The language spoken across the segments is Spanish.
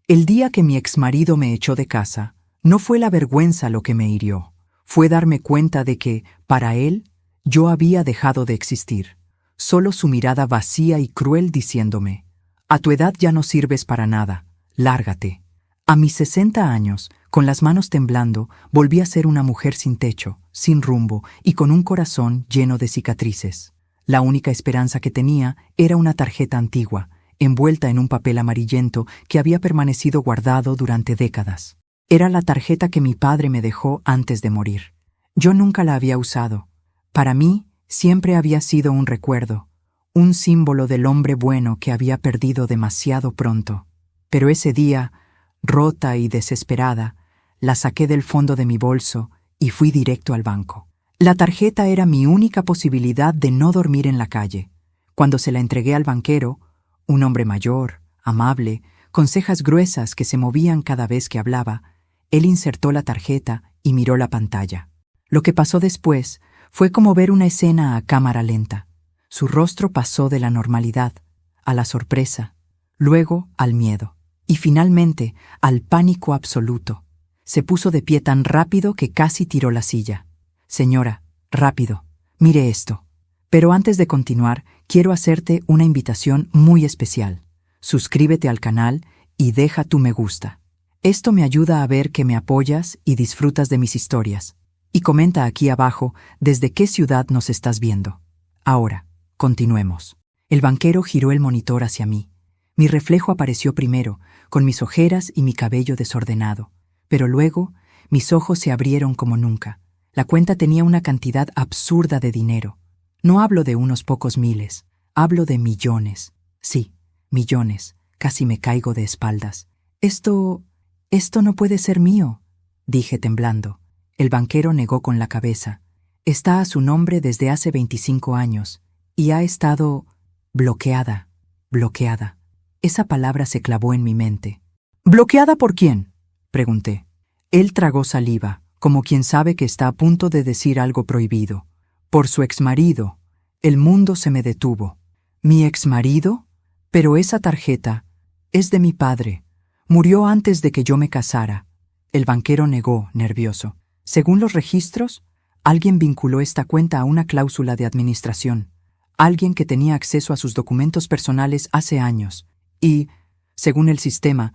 El día que mi exmarido me echó de casa, no fue la vergüenza lo que me hirió, fue darme cuenta de que, para él, yo había dejado de existir. Solo su mirada vacía y cruel diciéndome: «A tu edad ya no sirves para nada, lárgate». A mis 60 años, con las manos temblando, volví a ser una mujer sin techo, sin rumbo y con un corazón lleno de cicatrices. La única esperanza que tenía era una tarjeta antigua, envuelta en un papel amarillento que había permanecido guardado durante décadas. Era la tarjeta que mi padre me dejó antes de morir. Yo nunca la había usado. Para mí, siempre había sido un recuerdo, un símbolo del hombre bueno que había perdido demasiado pronto. Pero ese día, rota y desesperada, la saqué del fondo de mi bolso y fui directo al banco. La tarjeta era mi única posibilidad de no dormir en la calle. Cuando se la entregué al banquero, un hombre mayor, amable, con cejas gruesas que se movían cada vez que hablaba, él insertó la tarjeta y miró la pantalla. Lo que pasó después fue como ver una escena a cámara lenta. Su rostro pasó de la normalidad a la sorpresa, luego al miedo y finalmente al pánico absoluto. Se puso de pie tan rápido que casi tiró la silla. «Señora, rápido, mire esto». Pero antes de continuar, quiero hacerte una invitación muy especial. Suscríbete al canal y deja tu me gusta. Esto me ayuda a ver que me apoyas y disfrutas de mis historias. Y comenta aquí abajo desde qué ciudad nos estás viendo. Ahora, continuemos. El banquero giró el monitor hacia mí. Mi reflejo apareció primero, con mis ojeras y mi cabello desordenado. Pero luego, mis ojos se abrieron como nunca. La cuenta tenía una cantidad absurda de dinero. No hablo de unos pocos miles, hablo de millones. Sí, millones. Casi me caigo de espaldas. Esto no puede ser mío», dije temblando. El banquero negó con la cabeza. «Está a su nombre desde hace 25 años y ha estado bloqueada. Esa palabra se clavó en mi mente. «¿Bloqueada por quién?», pregunté. Él tragó saliva, como quien sabe que está a punto de decir algo prohibido. «Por su exmarido». El mundo se me detuvo. «¿Mi exmarido? Pero esa tarjeta es de mi padre. Murió antes de que yo me casara». El banquero negó, nervioso. «Según los registros, alguien vinculó esta cuenta a una cláusula de administración. Alguien que tenía acceso a sus documentos personales hace años. Y, según el sistema,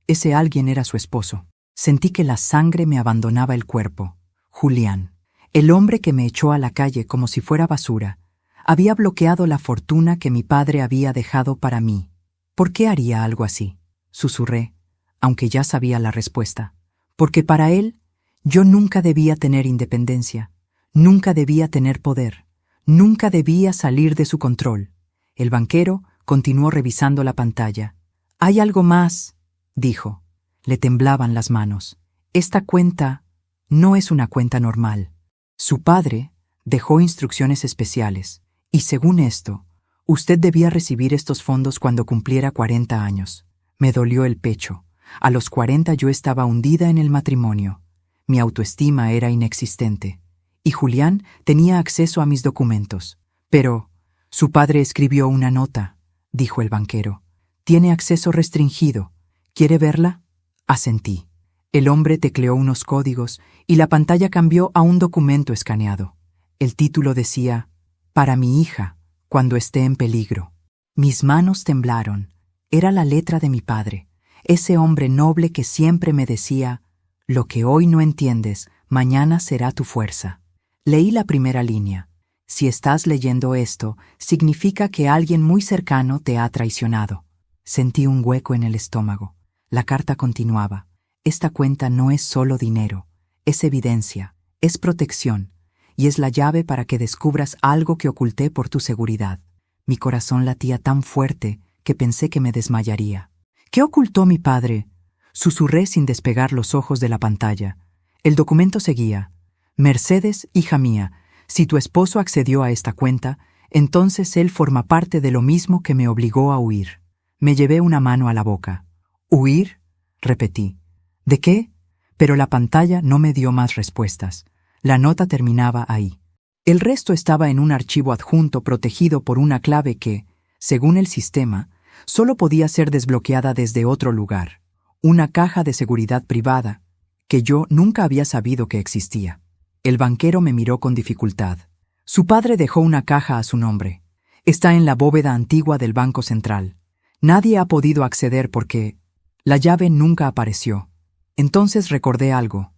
ese alguien era su esposo». Sentí que la sangre me abandonaba el cuerpo. Julián, el hombre que me echó a la calle como si fuera basura, había bloqueado la fortuna que mi padre había dejado para mí. ¿Por qué haría algo así?, susurré, aunque ya sabía la respuesta. Porque para él, yo nunca debía tener independencia, nunca debía tener poder, nunca debía salir de su control. El banquero continuó revisando la pantalla. «Hay algo más», dijo. Le temblaban las manos. «Esta cuenta no es una cuenta normal. Su padre dejó instrucciones especiales, y según esto, usted debía recibir estos fondos cuando cumpliera 40 años. Me dolió el pecho. A los 40 yo estaba hundida en el matrimonio. Mi autoestima era inexistente. Y Julián tenía acceso a mis documentos. Pero su padre escribió una nota», dijo el banquero. «Tiene acceso restringido. ¿Quiere verla?». Asentí. El hombre tecleó unos códigos y la pantalla cambió a un documento escaneado. El título decía: «Para mi hija, cuando esté en peligro». Mis manos temblaron. Era la letra de mi padre, ese hombre noble que siempre me decía: «Lo que hoy no entiendes, mañana será tu fuerza». Leí la primera línea. «Si estás leyendo esto, significa que alguien muy cercano te ha traicionado». Sentí un hueco en el estómago. La carta continuaba. «Esta cuenta no es solo dinero, es evidencia, es protección, y es la llave para que descubras algo que oculté por tu seguridad». Mi corazón latía tan fuerte que pensé que me desmayaría. «¿Qué ocultó mi padre?», susurré sin despegar los ojos de la pantalla. El documento seguía: «Mercedes, hija mía, si tu esposo accedió a esta cuenta, entonces él forma parte de lo mismo que me obligó a huir». Me llevé una mano a la boca. «¿Huir?», repetí. «¿De qué?». Pero la pantalla no me dio más respuestas. La nota terminaba ahí. El resto estaba en un archivo adjunto protegido por una clave que, según el sistema, solo podía ser desbloqueada desde otro lugar. una caja de seguridad privada, que yo nunca había sabido que existía. El banquero me miró con dificultad. Su padre dejó una caja a su nombre. Está en la bóveda antigua del Banco Central. Nadie ha podido acceder porque la llave nunca apareció. Entonces recordé algo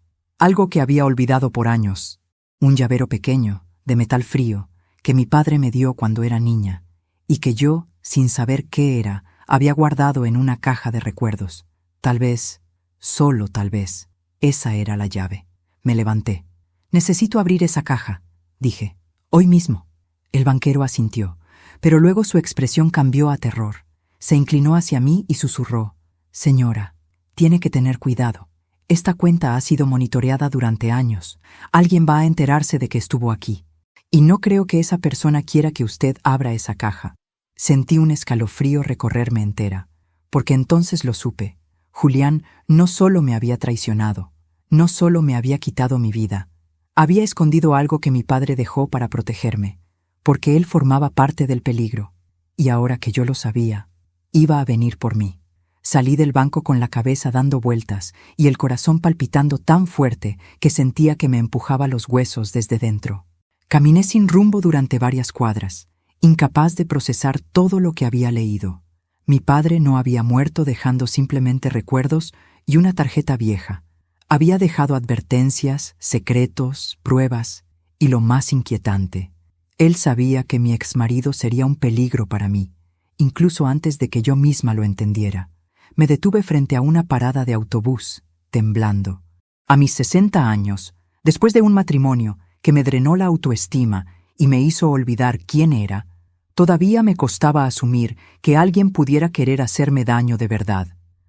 que había olvidado por años. Un llavero pequeño, de metal frío, que mi padre me dio cuando era niña, y que yo, sin saber qué era, había guardado en una caja de recuerdos. Tal vez, solo tal vez, esa era la llave. Me levanté. «Necesito abrir esa caja», dije. «Hoy mismo». El banquero asintió, pero luego su expresión cambió a terror. Se inclinó hacia mí y susurró: «Señora, tiene que tener cuidado. Esta cuenta ha sido monitoreada durante años. Alguien va a enterarse de que estuvo aquí. Y no creo que esa persona quiera que usted abra esa caja». Sentí un escalofrío recorrerme entera, porque entonces lo supe. Julián no solo me había traicionado, no solo me había quitado mi vida, había escondido algo que mi padre dejó para protegerme, porque él formaba parte del peligro. Y ahora que yo lo sabía, iba a venir por mí. Salí del banco con la cabeza dando vueltas y el corazón palpitando tan fuerte que sentía que me empujaba los huesos desde dentro. Caminé sin rumbo durante varias cuadras, incapaz de procesar todo lo que había leído. Mi padre no había muerto dejando simplemente recuerdos y una tarjeta vieja. Había dejado advertencias, secretos, pruebas y lo más inquietante. Él sabía que mi exmarido sería un peligro para mí, incluso antes de que yo misma lo entendiera. Me detuve frente a una parada de autobús, temblando. A mis 60 años, después de un matrimonio que me drenó la autoestima y me hizo olvidar quién era, todavía me costaba asumir que alguien pudiera querer hacerme daño de verdad.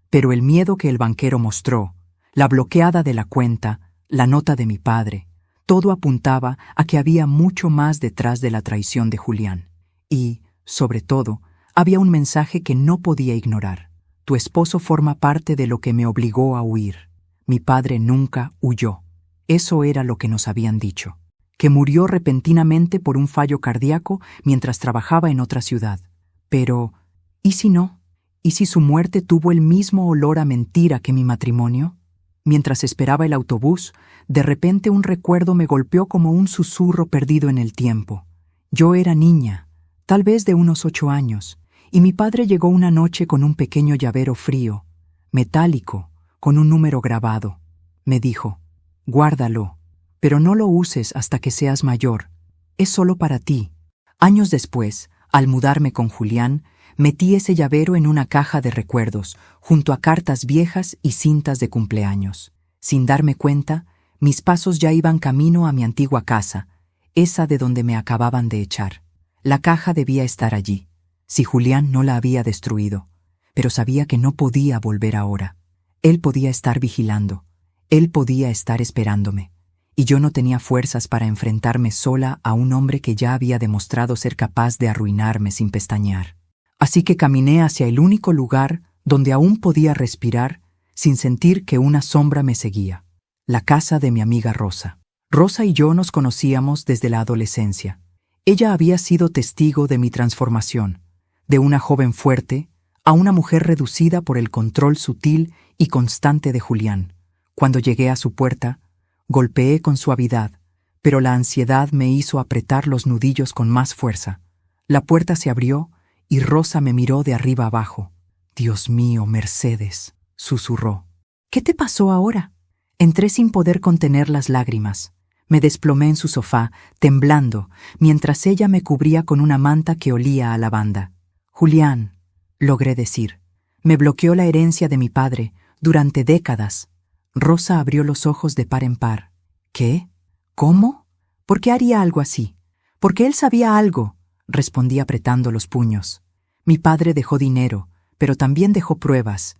Pero el miedo que el banquero mostró, la bloqueada de la cuenta, la nota de mi padre, todo apuntaba a que había mucho más detrás de la traición de Julián. Y, sobre todo, había un mensaje que no podía ignorar. Tu esposo forma parte de lo que me obligó a huir. Mi padre nunca huyó. Eso era lo que nos habían dicho. Que murió repentinamente por un fallo cardíaco mientras trabajaba en otra ciudad. Pero, ¿y si no? ¿Y si su muerte tuvo el mismo olor a mentira que mi matrimonio? Mientras esperaba el autobús, de repente un recuerdo me golpeó como un susurro perdido en el tiempo. Yo era niña, tal vez de unos 8 años, y mi padre llegó una noche con un pequeño llavero frío, metálico, con un número grabado. Me dijo: «Guárdalo, pero no lo uses hasta que seas mayor. Es solo para ti». Años después, al mudarme con Julián, metí ese llavero en una caja de recuerdos, junto a cartas viejas y cintas de cumpleaños. Sin darme cuenta, mis pasos ya iban camino a mi antigua casa, esa de donde me acababan de echar. La caja debía estar allí, si Julián no la había destruido, pero sabía que no podía volver ahora. Él podía estar vigilando, él podía estar esperándome, y yo no tenía fuerzas para enfrentarme sola a un hombre que ya había demostrado ser capaz de arruinarme sin pestañear. Así que caminé hacia el único lugar donde aún podía respirar sin sentir que una sombra me seguía: la casa de mi amiga Rosa. Rosa y yo nos conocíamos desde la adolescencia. Ella había sido testigo de mi transformación, de una joven fuerte a una mujer reducida por el control sutil y constante de Julián. Cuando llegué a su puerta, golpeé con suavidad, pero la ansiedad me hizo apretar los nudillos con más fuerza. La puerta se abrió y Rosa me miró de arriba abajo. «Dios mío, Mercedes», susurró. «¿Qué te pasó ahora?» Entré sin poder contener las lágrimas. Me desplomé en su sofá, temblando, mientras ella me cubría con una manta que olía a lavanda. «Julián», logré decir, «me bloqueó la herencia de mi padre durante décadas». Rosa abrió los ojos de par en par. «¿Qué? ¿Cómo? ¿Por qué haría algo así? Porque él sabía algo», respondí apretando los puños. «Mi padre dejó dinero, pero también dejó pruebas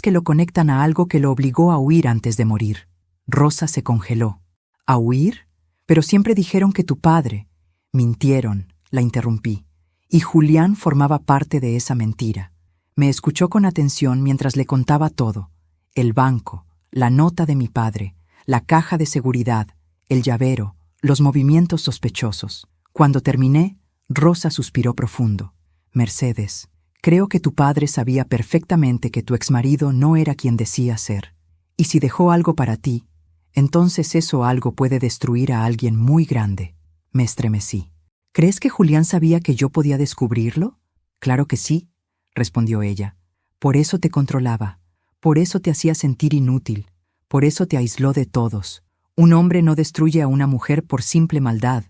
que lo conectan a algo que lo obligó a huir antes de morir». Rosa se congeló. «¿A huir? Pero siempre dijeron que tu padre». «Mintieron», la interrumpí, y Julián formaba parte de esa mentira. Me escuchó con atención mientras le contaba todo: el banco, la nota de mi padre, la caja de seguridad, el llavero, los movimientos sospechosos. Cuando terminé, Rosa suspiró profundo. «Mercedes, Creo que tu padre sabía perfectamente que tu exmarido no era quien decía ser. Y si dejó algo para ti, entonces eso algo puede destruir a alguien muy grande. Me estremecí. ¿Crees que Julián sabía que yo podía descubrirlo? Claro que sí, respondió ella. Por eso te controlaba. Por eso te hacía sentir inútil. Por eso te aisló de todos. Un hombre no destruye a una mujer por simple maldad.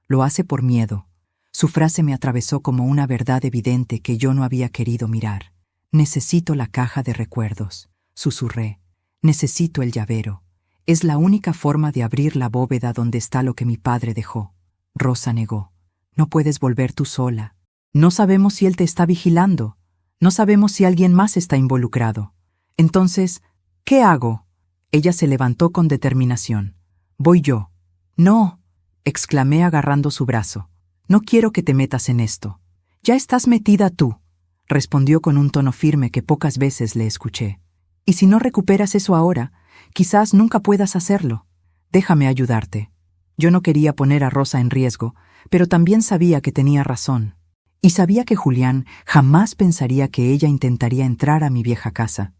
Lo hace por miedo. Su frase me atravesó como una verdad evidente que yo no había querido mirar. Necesito la caja de recuerdos, susurré. Necesito el llavero. Es la única forma de abrir la bóveda donde está lo que mi padre dejó. Rosa negó. No puedes volver tú sola. No sabemos si él te está vigilando. No sabemos si alguien más está involucrado. Entonces, ¿qué hago? Ella se levantó con determinación. Voy yo. No, exclamé agarrando su brazo. No quiero que te metas en esto. Ya estás metida tú, respondió con un tono firme que pocas veces le escuché. Y si no recuperas eso ahora, quizás nunca puedas hacerlo. Déjame ayudarte. Yo no quería poner a Rosa en riesgo, pero también sabía que tenía razón. Y sabía que Julián jamás pensaría que ella intentaría entrar a mi vieja casa.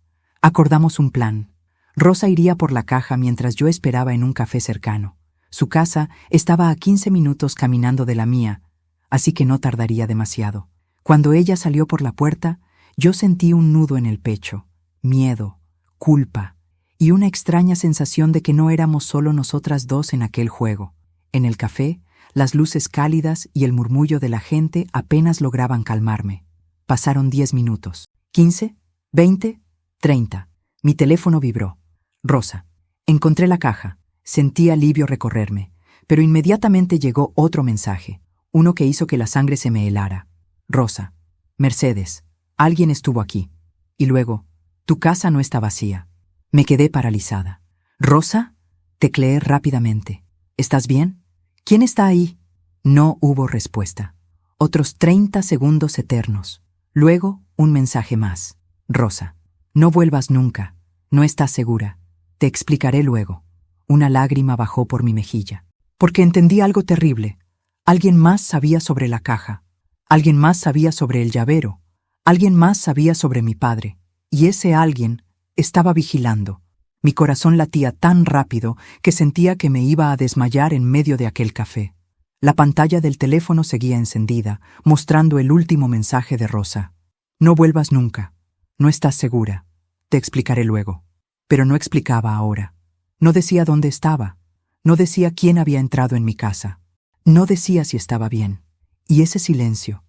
Acordamos un plan. Rosa iría por la caja mientras yo esperaba en un café cercano. Su casa estaba a 15 minutos caminando de la mía, así que no tardaría demasiado. Cuando ella salió por la puerta, yo sentí un nudo en el pecho, miedo, culpa y una extraña sensación de que no éramos solo nosotras dos en aquel juego. En el café, las luces cálidas y el murmullo de la gente apenas lograban calmarme. Pasaron 10 minutos, 15, 20, 30. Mi teléfono vibró. Rosa. Encontré la caja. Sentí alivio recorrerme, pero inmediatamente llegó otro mensaje, uno que hizo que la sangre se me helara. Rosa. Mercedes. Alguien estuvo aquí. Y luego, tu casa no está vacía. Me quedé paralizada. ¿Rosa? Tecleé rápidamente. ¿Estás bien? ¿Quién está ahí? No hubo respuesta. Otros 30 segundos eternos. Luego, un mensaje más. Rosa. No vuelvas nunca. No estás segura. Te explicaré luego. Una lágrima bajó por mi mejilla. Porque entendí algo terrible. Alguien más sabía sobre la caja. Alguien más sabía sobre el llavero. Alguien más sabía sobre mi padre. Y ese alguien estaba vigilando. Mi corazón latía tan rápido que sentía que me iba a desmayar en medio de aquel café. La pantalla del teléfono seguía encendida, mostrando el último mensaje de Rosa. No vuelvas nunca. No estás segura. Te explicaré luego. Pero no explicaba ahora. No decía dónde estaba. No decía quién había entrado en mi casa. No decía si estaba bien. Y ese silencio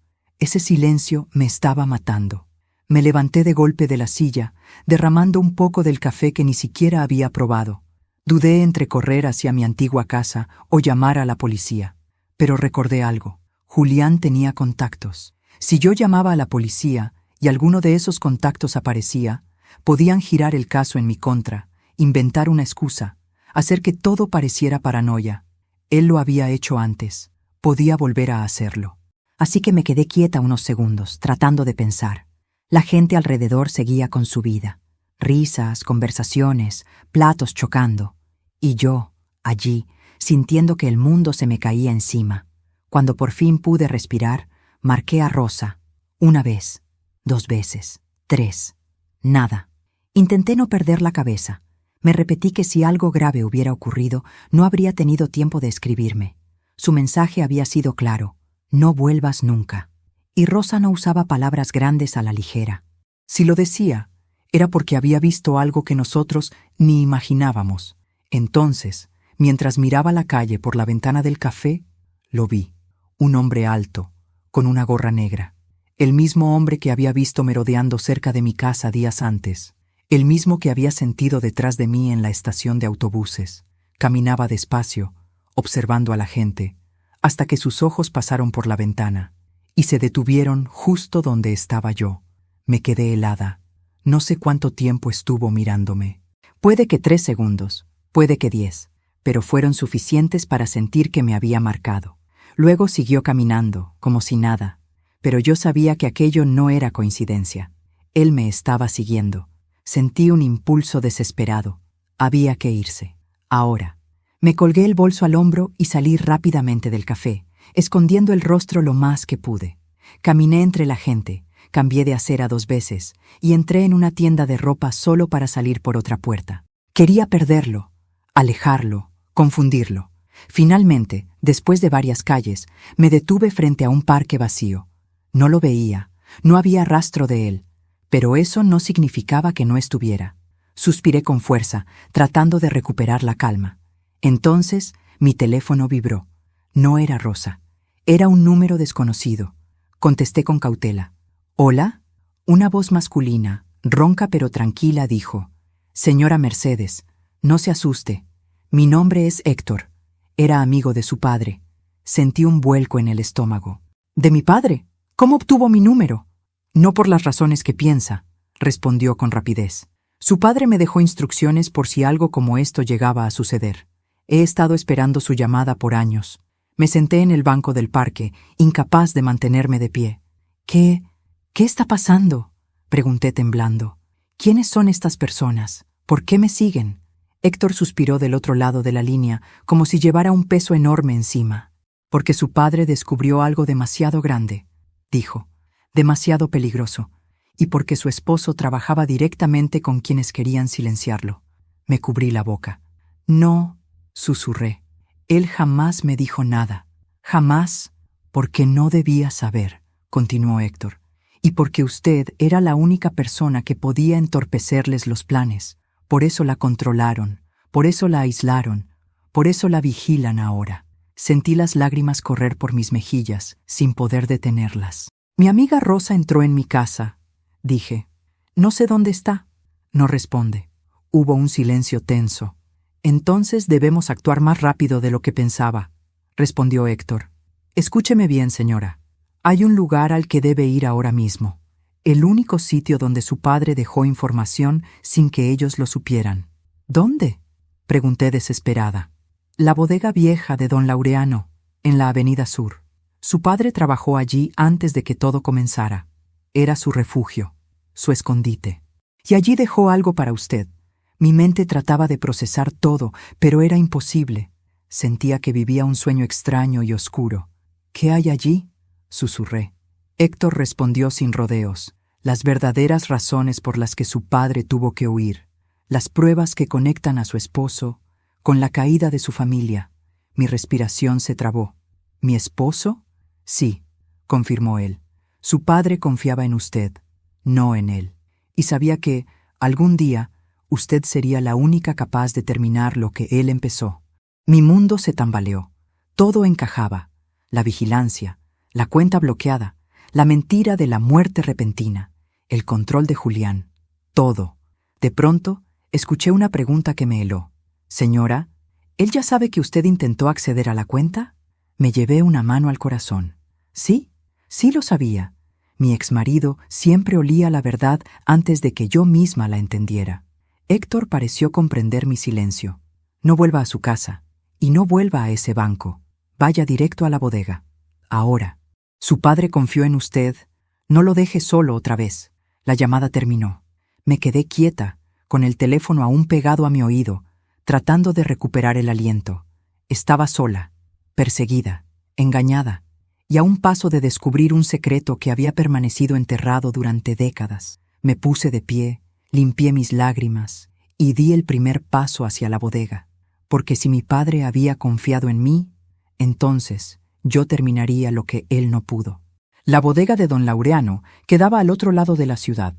me estaba matando. Me levanté de golpe de la silla, derramando un poco del café que ni siquiera había probado. Dudé entre correr hacia mi antigua casa o llamar a la policía. Pero recordé algo. Julián tenía contactos. Si yo llamaba a la policía y alguno de esos contactos aparecía, podían girar el caso en mi contra, inventar una excusa, hacer que todo pareciera paranoia. Él lo había hecho antes. Podía volver a hacerlo. Así que me quedé quieta unos segundos, tratando de pensar. La gente alrededor seguía con su vida. Risas, conversaciones, platos chocando. Y yo, allí, sintiendo que el mundo se me caía encima. Cuando por fin pude respirar, marqué a Rosa. 1 vez, 2 veces, 3. Nada. Intenté no perder la cabeza. Me repetí que si algo grave hubiera ocurrido, no habría tenido tiempo de escribirme. Su mensaje había sido claro. No vuelvas nunca. Y Rosa no usaba palabras grandes a la ligera. Si lo decía, era porque había visto algo que nosotros ni imaginábamos. Entonces, mientras miraba la calle por la ventana del café, lo vi. Un hombre alto, con una gorra negra. El mismo hombre que había visto merodeando cerca de mi casa días antes. El mismo que había sentido detrás de mí en la estación de autobuses. Caminaba despacio, observando a la gente, hasta que sus ojos pasaron por la ventana y se detuvieron justo donde estaba yo. Me quedé helada. No sé cuánto tiempo estuvo mirándome. Puede que 3 segundos, puede que 10, pero fueron suficientes para sentir que me había marcado. Luego siguió caminando, como si nada, pero yo sabía que aquello no era coincidencia. Él me estaba siguiendo. Sentí un impulso desesperado. Había que irse. Ahora. Me colgué el bolso al hombro y salí rápidamente del café, escondiendo el rostro lo más que pude. Caminé entre la gente, cambié de acera 2 veces y entré en una tienda de ropa solo para salir por otra puerta. Quería perderlo, alejarlo, confundirlo. Finalmente, después de varias calles, me detuve frente a un parque vacío. No lo veía, no había rastro de él, pero eso no significaba que no estuviera. Suspiré con fuerza, tratando de recuperar la calma. Entonces, mi teléfono vibró. No era Rosa. Era un número desconocido. Contesté con cautela. ¿Hola? Una voz masculina, ronca pero tranquila, dijo: Señora Mercedes, no se asuste. Mi nombre es Héctor. Era amigo de su padre. Sentí un vuelco en el estómago. ¿De mi padre? ¿Cómo obtuvo mi número? No por las razones que piensa, respondió con rapidez. Su padre me dejó instrucciones por si algo como esto llegaba a suceder. He estado esperando su llamada por años. Me senté en el banco del parque, incapaz de mantenerme de pie. ¿Qué está pasando?, pregunté temblando. ¿Quiénes son estas personas? ¿Por qué me siguen? Héctor suspiró del otro lado de la línea, como si llevara un peso enorme encima. Porque su padre descubrió algo demasiado grande, dijo, demasiado peligroso, y porque su esposo trabajaba directamente con quienes querían silenciarlo. Me cubrí la boca. No, susurré. Él jamás me dijo nada. Jamás, porque no debía saber, continuó Héctor, y porque usted era la única persona que podía entorpecerles los planes. Por eso la controlaron, por eso la aislaron, por eso la vigilan ahora. Sentí las lágrimas correr por mis mejillas, sin poder detenerlas. Mi amiga Rosa entró en mi casa, dije. No sé dónde está. No responde. Hubo un silencio tenso. Entonces debemos actuar más rápido de lo que pensaba, respondió Héctor. Escúcheme bien, señora. Hay un lugar al que debe ir ahora mismo. El único sitio donde su padre dejó información sin que ellos lo supieran. ¿Dónde?, pregunté desesperada. La bodega vieja de don Laureano, en la Avenida Sur. Su padre trabajó allí antes de que todo comenzara. Era su refugio, su escondite. Y allí dejó algo para usted. Mi mente trataba de procesar todo, pero era imposible. Sentía que vivía un sueño extraño y oscuro. ¿Qué hay allí?, susurré. Héctor respondió sin rodeos. Las verdaderas razones por las que su padre tuvo que huir. Las pruebas que conectan a su esposo con la caída de su familia. Mi respiración se trabó. ¿Mi esposo? Sí, confirmó él. Su padre confiaba en usted, no en él. Y sabía que, algún día, usted sería la única capaz de terminar lo que él empezó. Mi mundo se tambaleó. Todo encajaba. La vigilancia, la cuenta bloqueada, la mentira de la muerte repentina, el control de Julián. Todo. De pronto, escuché una pregunta que me heló. Señora, ¿él ya sabe que usted intentó acceder a la cuenta? Me llevé una mano al corazón. Sí, sí lo sabía. Mi exmarido siempre olía la verdad antes de que yo misma la entendiera. Héctor pareció comprender mi silencio. No vuelva a su casa, y no vuelva a ese banco. Vaya directo a la bodega. Ahora. Su padre confió en usted. No lo deje solo otra vez. La llamada terminó. Me quedé quieta, con el teléfono aún pegado a mi oído, tratando de recuperar el aliento. Estaba sola, perseguida, engañada, y a un paso de descubrir un secreto que había permanecido enterrado durante décadas. Me puse de pie, limpié mis lágrimas y di el primer paso hacia la bodega, porque si mi padre había confiado en mí, entonces yo terminaría lo que él no pudo. La bodega de don Laureano quedaba al otro lado de la ciudad,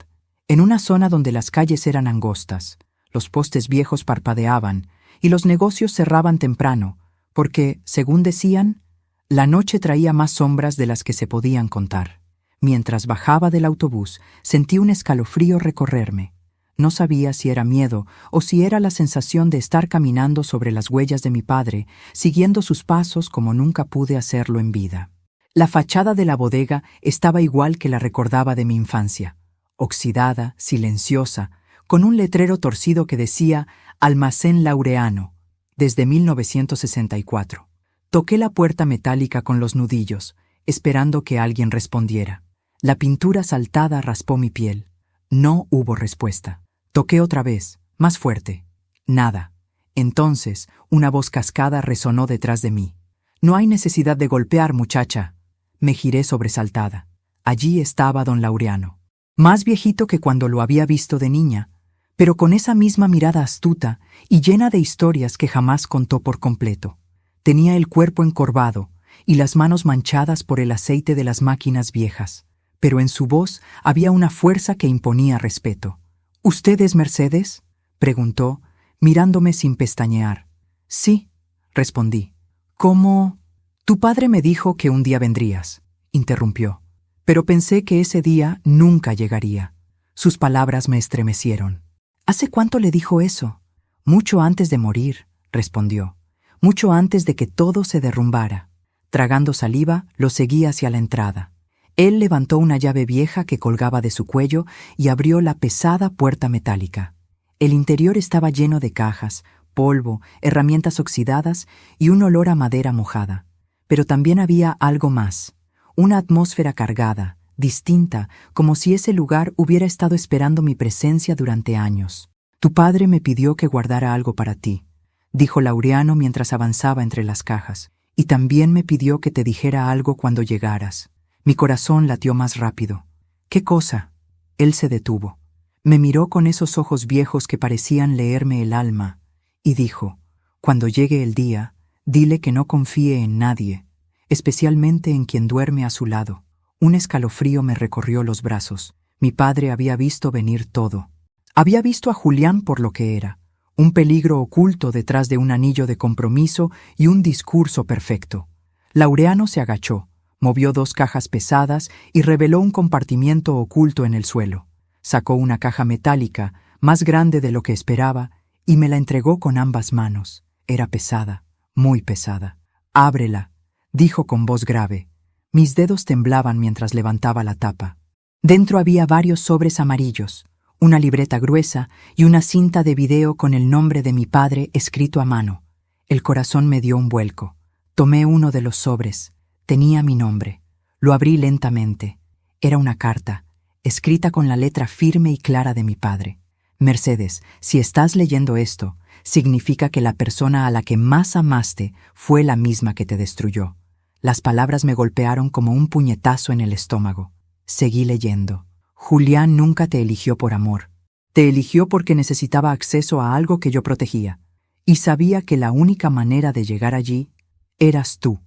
en una zona donde las calles eran angostas, los postes viejos parpadeaban y los negocios cerraban temprano, porque, según decían, la noche traía más sombras de las que se podían contar. Mientras bajaba del autobús, sentí un escalofrío recorrerme. No sabía si era miedo o si era la sensación de estar caminando sobre las huellas de mi padre, siguiendo sus pasos como nunca pude hacerlo en vida. La fachada de la bodega estaba igual que la recordaba de mi infancia, oxidada, silenciosa, con un letrero torcido que decía Almacén Laureano, desde 1964. Toqué la puerta metálica con los nudillos, esperando que alguien respondiera. La pintura saltada raspó mi piel. No hubo respuesta. Toqué otra vez, más fuerte. Nada. Entonces, una voz cascada resonó detrás de mí. «No hay necesidad de golpear, muchacha». Me giré sobresaltada. Allí estaba don Laureano, más viejito que cuando lo había visto de niña, pero con esa misma mirada astuta y llena de historias que jamás contó por completo. Tenía el cuerpo encorvado y las manos manchadas por el aceite de las máquinas viejas, pero en su voz había una fuerza que imponía respeto. —¿Usted es Mercedes? —preguntó, mirándome sin pestañear. —Sí —respondí. —¿Cómo? Tu padre me dijo que un día vendrías —interrumpió—, pero pensé que ese día nunca llegaría. Sus palabras me estremecieron. —¿Hace cuánto le dijo eso? —Mucho antes de morir —respondió—, mucho antes de que todo se derrumbara. Tragando saliva, lo seguí hacia la entrada. Él levantó una llave vieja que colgaba de su cuello y abrió la pesada puerta metálica. El interior estaba lleno de cajas, polvo, herramientas oxidadas y un olor a madera mojada. Pero también había algo más, una atmósfera cargada, distinta, como si ese lugar hubiera estado esperando mi presencia durante años. —Tu padre me pidió que guardara algo para ti —dijo Laureano mientras avanzaba entre las cajas—, y también me pidió que te dijera algo cuando llegaras. Mi corazón latió más rápido. —¿Qué cosa? Él se detuvo. Me miró con esos ojos viejos que parecían leerme el alma, y dijo: cuando llegue el día, dile que no confíe en nadie, especialmente en quien duerme a su lado. Un escalofrío me recorrió los brazos. Mi padre había visto venir todo. Había visto a Julián por lo que era, un peligro oculto detrás de un anillo de compromiso y un discurso perfecto. Laureano se agachó, movió 2 cajas pesadas y reveló un compartimiento oculto en el suelo. Sacó una caja metálica, más grande de lo que esperaba, y me la entregó con ambas manos. Era pesada, muy pesada. —Ábrela —dijo con voz grave. Mis dedos temblaban mientras levantaba la tapa. Dentro había varios sobres amarillos, una libreta gruesa y una cinta de video con el nombre de mi padre escrito a mano. El corazón me dio un vuelco. Tomé uno de los sobres. Tenía mi nombre. Lo abrí lentamente. Era una carta, escrita con la letra firme y clara de mi padre. Mercedes, si estás leyendo esto, significa que la persona a la que más amaste fue la misma que te destruyó. Las palabras me golpearon como un puñetazo en el estómago. Seguí leyendo. Julián nunca te eligió por amor. Te eligió porque necesitaba acceso a algo que yo protegía. Y sabía que la única manera de llegar allí eras tú.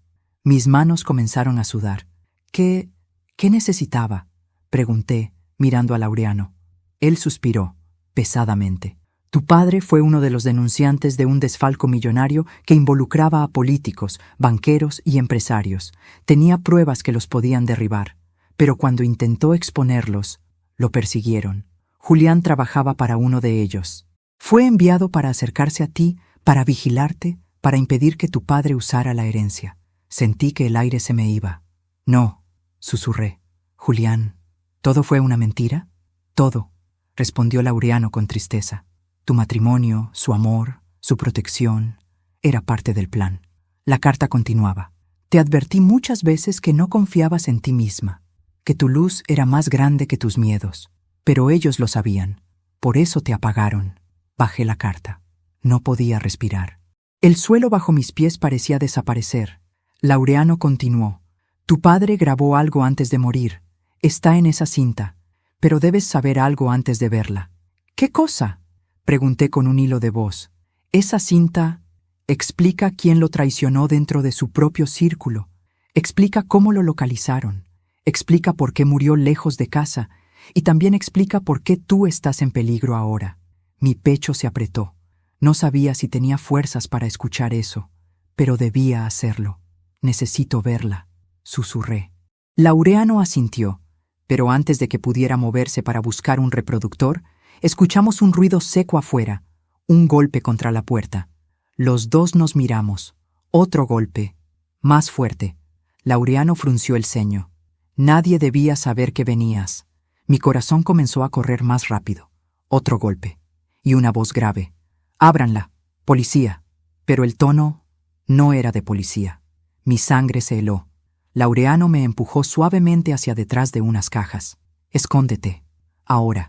Mis manos comenzaron a sudar. ¿Qué necesitaba? Pregunté, mirando a Laureano. Él suspiró, pesadamente. Tu padre fue uno de los denunciantes de un desfalco millonario que involucraba a políticos, banqueros y empresarios. Tenía pruebas que los podían derribar, pero cuando intentó exponerlos, lo persiguieron. Julián trabajaba para uno de ellos. Fue enviado para acercarse a ti, para vigilarte, para impedir que tu padre usara la herencia. Sentí que el aire se me iba. No, susurré. Julián, ¿todo fue una mentira? Todo, respondió Laureano con tristeza. Tu matrimonio, su amor, su protección, era parte del plan. La carta continuaba. Te advertí muchas veces que no confiabas en ti misma, que tu luz era más grande que tus miedos, pero ellos lo sabían. Por eso te apagaron. Bajé la carta. No podía respirar. El suelo bajo mis pies parecía desaparecer. Laureano continuó. Tu padre grabó algo antes de morir. Está en esa cinta, pero debes saber algo antes de verla. ¿Qué cosa? Pregunté con un hilo de voz. Esa cinta explica quién lo traicionó dentro de su propio círculo. Explica cómo lo localizaron. Explica por qué murió lejos de casa. Y también explica por qué tú estás en peligro ahora. Mi pecho se apretó. No sabía si tenía fuerzas para escuchar eso, pero debía hacerlo. Necesito verla, susurré. Laureano asintió, pero antes de que pudiera moverse para buscar un reproductor, escuchamos un ruido seco afuera, un golpe contra la puerta. Los dos nos miramos. Otro golpe, más fuerte. Laureano frunció el ceño. Nadie debía saber que venías. Mi corazón comenzó a correr más rápido. Otro golpe. Y una voz grave. Ábranla, policía. Pero el tono no era de policía. Mi sangre se heló. Laureano me empujó suavemente hacia detrás de unas cajas. Escóndete. Ahora.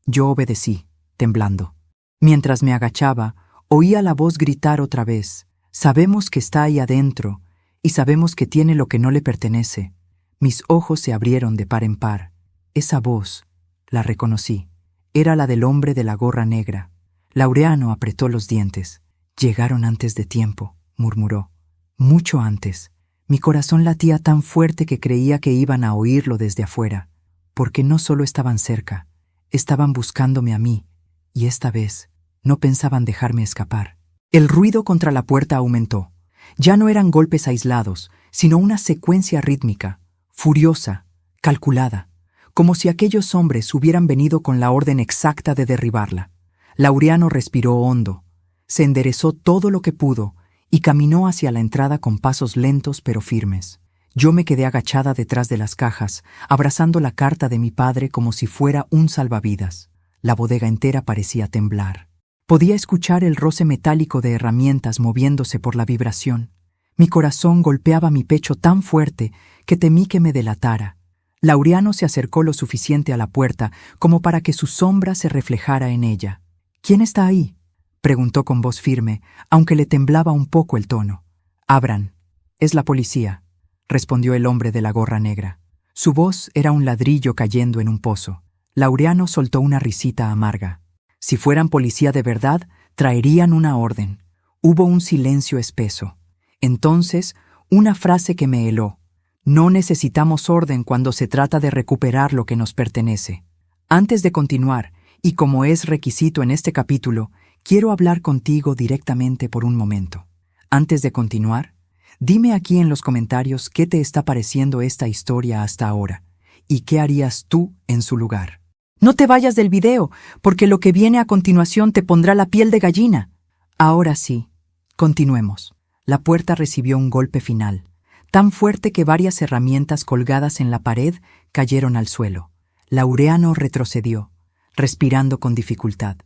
Yo obedecí, temblando. Mientras me agachaba, oía la voz gritar otra vez. Sabemos que está ahí adentro, y sabemos que tiene lo que no le pertenece. Mis ojos se abrieron de par en par. Esa voz, la reconocí. Era la del hombre de la gorra negra. Laureano apretó los dientes. Llegaron antes de tiempo, murmuró. Mucho antes. Mi corazón latía tan fuerte que creía que iban a oírlo desde afuera, porque no solo estaban cerca, estaban buscándome a mí, y esta vez no pensaban dejarme escapar. El ruido contra la puerta aumentó. Ya no eran golpes aislados, sino una secuencia rítmica, furiosa, calculada, como si aquellos hombres hubieran venido con la orden exacta de derribarla. Laureano respiró hondo, se enderezó todo lo que pudo y caminó hacia la entrada con pasos lentos pero firmes. Yo me quedé agachada detrás de las cajas, abrazando la carta de mi padre como si fuera un salvavidas. La bodega entera parecía temblar. Podía escuchar el roce metálico de herramientas moviéndose por la vibración. Mi corazón golpeaba mi pecho tan fuerte que temí que me delatara. Laureano se acercó lo suficiente a la puerta como para que su sombra se reflejara en ella. «¿Quién está ahí?», preguntó con voz firme, aunque le temblaba un poco el tono. «Abran. Es la policía», respondió el hombre de la gorra negra. Su voz era un ladrillo cayendo en un pozo. Laureano soltó una risita amarga. Si fueran policía de verdad, traerían una orden. Hubo un silencio espeso. Entonces, una frase que me heló. «No necesitamos orden cuando se trata de recuperar lo que nos pertenece». Antes de continuar, y como es requisito en este capítulo, quiero hablar contigo directamente por un momento. Antes de continuar, dime aquí en los comentarios qué te está pareciendo esta historia hasta ahora, y qué harías tú en su lugar. No te vayas del video, porque lo que viene a continuación te pondrá la piel de gallina. Ahora sí, continuemos. La puerta recibió un golpe final, tan fuerte que varias herramientas colgadas en la pared cayeron al suelo. Laureano retrocedió, respirando con dificultad.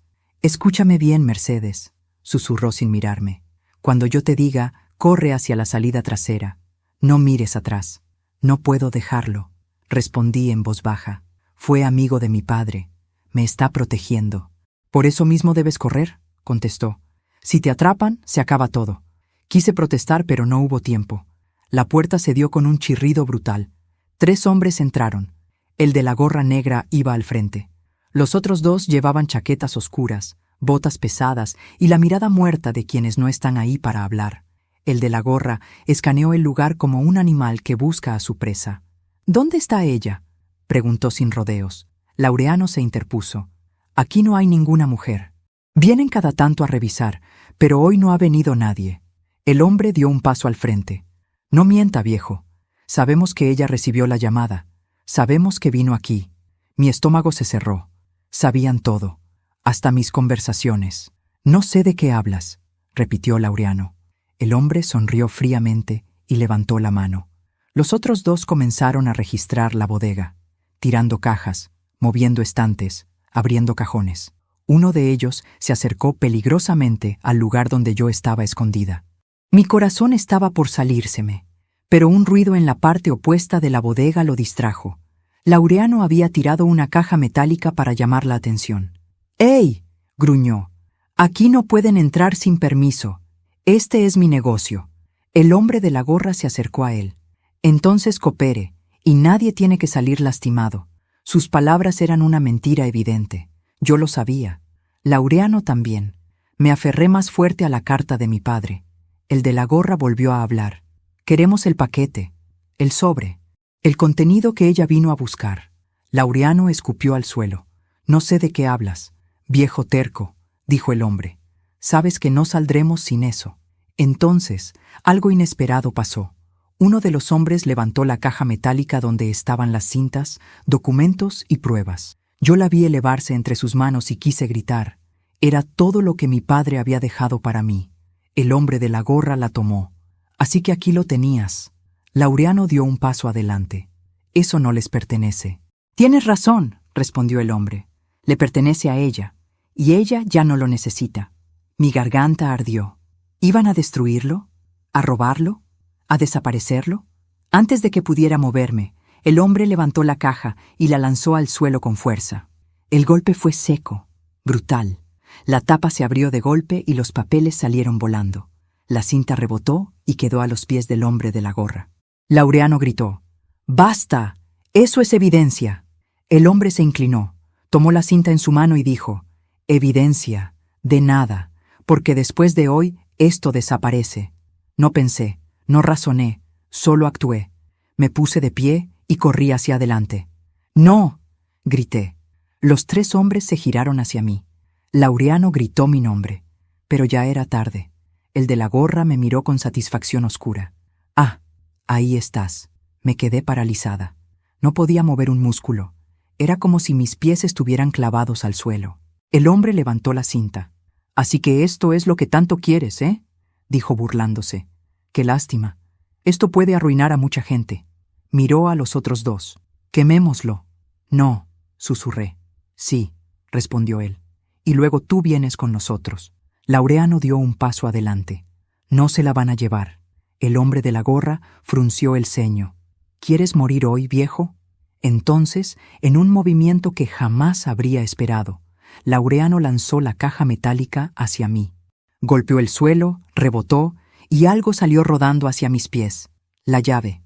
«Escúchame bien, Mercedes», susurró sin mirarme. «Cuando yo te diga, corre hacia la salida trasera. No mires atrás». «No puedo dejarlo», respondí en voz baja. «Fue amigo de mi padre. Me está protegiendo». «Por eso mismo debes correr», contestó. «Si te atrapan, se acaba todo». Quise protestar, pero no hubo tiempo. La puerta se dio con un chirrido brutal. 3 hombres entraron. El de la gorra negra iba al frente. Los otros 2 llevaban chaquetas oscuras, botas pesadas y la mirada muerta de quienes no están ahí para hablar. El de la gorra escaneó el lugar como un animal que busca a su presa. «¿Dónde está ella?», preguntó sin rodeos. Laureano se interpuso. «Aquí no hay ninguna mujer. Vienen cada tanto a revisar, pero hoy no ha venido nadie». El hombre dio un paso al frente. «No mienta, viejo. Sabemos que ella recibió la llamada. Sabemos que vino aquí». Mi estómago se cerró. Sabían todo, hasta mis conversaciones. «No sé de qué hablas», repitió Laureano. El hombre sonrió fríamente y levantó la mano. Los otros 2 comenzaron a registrar la bodega, tirando cajas, moviendo estantes, abriendo cajones. Uno de ellos se acercó peligrosamente al lugar donde yo estaba escondida. Mi corazón estaba por salírseme, pero un ruido en la parte opuesta de la bodega lo distrajo. Laureano había tirado una caja metálica para llamar la atención. «¡Ey!», gruñó. «Aquí no pueden entrar sin permiso. Este es mi negocio». El hombre de la gorra se acercó a él. «Entonces coopere, y nadie tiene que salir lastimado». Sus palabras eran una mentira evidente. Yo lo sabía. Laureano también. Me aferré más fuerte a la carta de mi padre. El de la gorra volvió a hablar. «Queremos el paquete, el sobre, el contenido que ella vino a buscar». Laureano escupió al suelo. «No sé de qué hablas, viejo terco», dijo el hombre. «Sabes que no saldremos sin eso». Entonces, algo inesperado pasó. Uno de los hombres levantó la caja metálica donde estaban las cintas, documentos y pruebas. Yo la vi elevarse entre sus manos y quise gritar. Era todo lo que mi padre había dejado para mí. El hombre de la gorra la tomó. «Así que aquí lo tenías». Laureano dio un paso adelante. «Eso no les pertenece». «Tienes razón», respondió el hombre. «Le pertenece a ella, y ella ya no lo necesita». Mi garganta ardió. ¿Iban a destruirlo? ¿A robarlo? ¿A desaparecerlo? Antes de que pudiera moverme, el hombre levantó la caja y la lanzó al suelo con fuerza. El golpe fue seco, brutal. La tapa se abrió de golpe y los papeles salieron volando. La cinta rebotó y quedó a los pies del hombre de la gorra. Laureano gritó. ¡Basta! Eso es evidencia. El hombre se inclinó, tomó la cinta en su mano y dijo, evidencia, de nada, porque después de hoy esto desaparece. No pensé, no razoné, solo actué. Me puse de pie y corrí hacia adelante. ¡No!, grité. Los 3 hombres se giraron hacia mí. Laureano gritó mi nombre, pero ya era tarde. El de la gorra me miró con satisfacción oscura. Ah, ahí estás. Me quedé paralizada. No podía mover un músculo. Era como si mis pies estuvieran clavados al suelo. El hombre levantó la cinta. «Así que esto es lo que tanto quieres, ¿eh?», dijo burlándose. «Qué lástima. Esto puede arruinar a mucha gente». Miró a los otros 2. «Quemémoslo». «No», susurré. «Sí», respondió él. «Y luego tú vienes con nosotros». Laureano dio un paso adelante. «No se la van a llevar». El hombre de la gorra frunció el ceño. «¿Quieres morir hoy, viejo?». Entonces, en un movimiento que jamás habría esperado, Laureano lanzó la caja metálica hacia mí. Golpeó el suelo, rebotó, y algo salió rodando hacia mis pies. La llave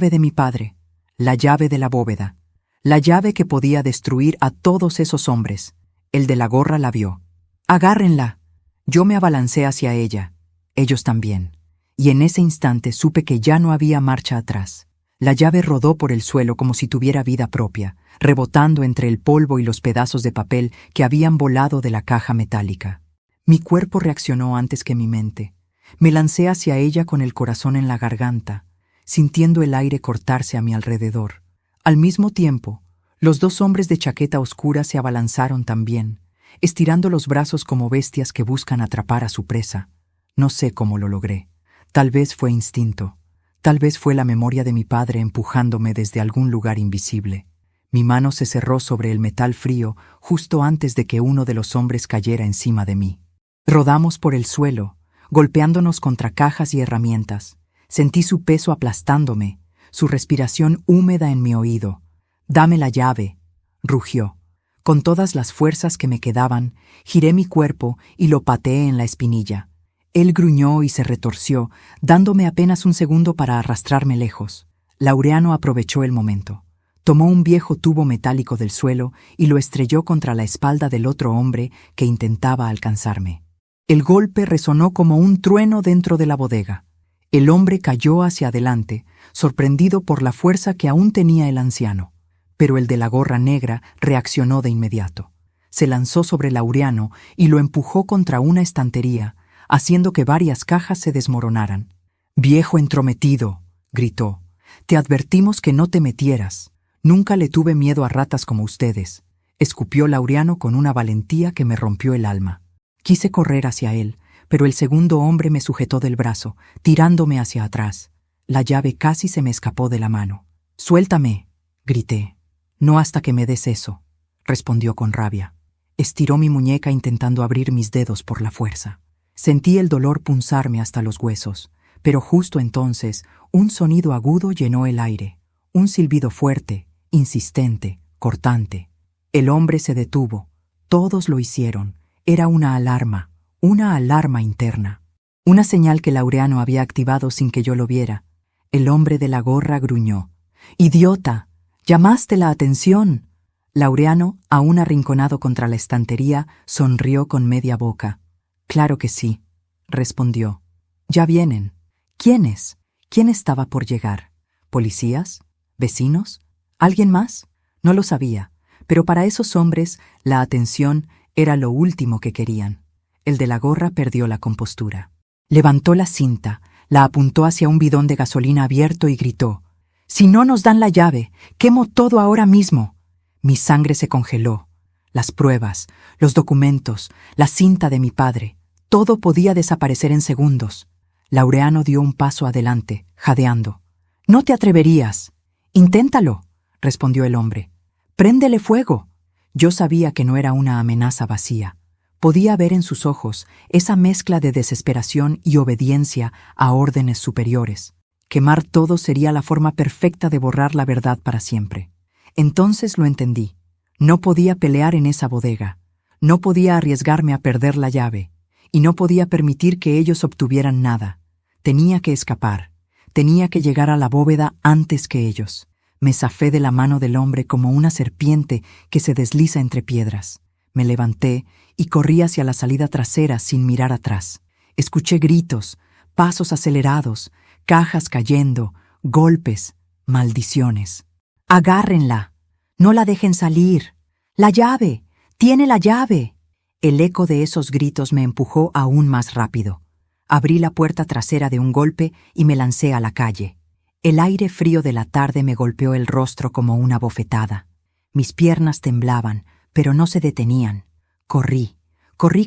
de mi padre, la llave de la bóveda, la llave que podía destruir a todos esos hombres. El de la gorra la vio. «¡Agárrenla!». Yo me abalancé hacia ella, ellos también, y en ese instante supe que ya no había marcha atrás. La llave rodó por el suelo como si tuviera vida propia, rebotando entre el polvo y los pedazos de papel que habían volado de la caja metálica. Mi cuerpo reaccionó antes que mi mente. Me lancé hacia ella con el corazón en la garganta, sintiendo el aire cortarse a mi alrededor. Al mismo tiempo, los 2 hombres de chaqueta oscura se abalanzaron también, estirando los brazos como bestias que buscan atrapar a su presa. No sé cómo lo logré. Tal vez fue instinto. Tal vez fue la memoria de mi padre empujándome desde algún lugar invisible. Mi mano se cerró sobre el metal frío justo antes de que uno de los hombres cayera encima de mí. Rodamos por el suelo, golpeándonos contra cajas y herramientas. Sentí su peso aplastándome, su respiración húmeda en mi oído. «Dame la llave», rugió. Con todas las fuerzas que me quedaban, giré mi cuerpo y lo pateé en la espinilla. Él gruñó y se retorció, dándome apenas un segundo para arrastrarme lejos. Laureano aprovechó el momento. Tomó un viejo tubo metálico del suelo y lo estrelló contra la espalda del otro hombre que intentaba alcanzarme. El golpe resonó como un trueno dentro de la bodega. El hombre cayó hacia adelante, sorprendido por la fuerza que aún tenía el anciano. Pero el de la gorra negra reaccionó de inmediato. Se lanzó sobre Laureano y lo empujó contra una estantería, haciendo que varias cajas se desmoronaran. «Viejo entrometido», gritó, «te advertimos que no te metieras. Nunca le tuve miedo a ratas como ustedes», escupió Laureano con una valentía que me rompió el alma. Quise correr hacia él, pero el segundo hombre me sujetó del brazo, tirándome hacia atrás. La llave casi se me escapó de la mano. «Suéltame», grité. «No hasta que me des eso», respondió con rabia. Estiró mi muñeca intentando abrir mis dedos por la fuerza. Sentí el dolor punzarme hasta los huesos, pero justo entonces un sonido agudo llenó el aire, un silbido fuerte, insistente, cortante. El hombre se detuvo. Todos lo hicieron. Era una alarma interna. Una señal que Laureano había activado sin que yo lo viera. El hombre de la gorra gruñó. «¡Idiota! ¡Llamaste la atención!». Laureano, aún arrinconado contra la estantería, sonrió con media boca. «Claro que sí», respondió. «Ya vienen». «¿Quiénes? ¿Quién estaba por llegar? ¿Policías? ¿Vecinos? ¿Alguien más?». No lo sabía, pero para esos hombres la atención era lo último que querían. El de la gorra perdió la compostura. Levantó la cinta, la apuntó hacia un bidón de gasolina abierto y gritó: «Si no nos dan la llave, quemo todo ahora mismo». Mi sangre se congeló. Las pruebas, los documentos, la cinta de mi padre, todo podía desaparecer en segundos. Laureano dio un paso adelante, jadeando. «No te atreverías». «Inténtalo», respondió el hombre. «Préndele fuego». Yo sabía que no era una amenaza vacía. Podía ver en sus ojos esa mezcla de desesperación y obediencia a órdenes superiores. Quemar todo sería la forma perfecta de borrar la verdad para siempre. Entonces lo entendí. No podía pelear en esa bodega. No podía arriesgarme a perder la llave. Y no podía permitir que ellos obtuvieran nada. Tenía que escapar. Tenía que llegar a la bóveda antes que ellos. Me zafé de la mano del hombre como una serpiente que se desliza entre piedras. Me levanté y corrí hacia la salida trasera sin mirar atrás. Escuché gritos, pasos acelerados, cajas cayendo, golpes, maldiciones. «¡Agárrenla! ¡No la dejen salir! ¡La llave! ¡Tiene la llave!». El eco de esos gritos me empujó aún más rápido. Abrí la puerta trasera de un golpe y me lancé a la calle. El aire frío de la tarde me golpeó el rostro como una bofetada. Mis piernas temblaban, pero no se detenían. Corrí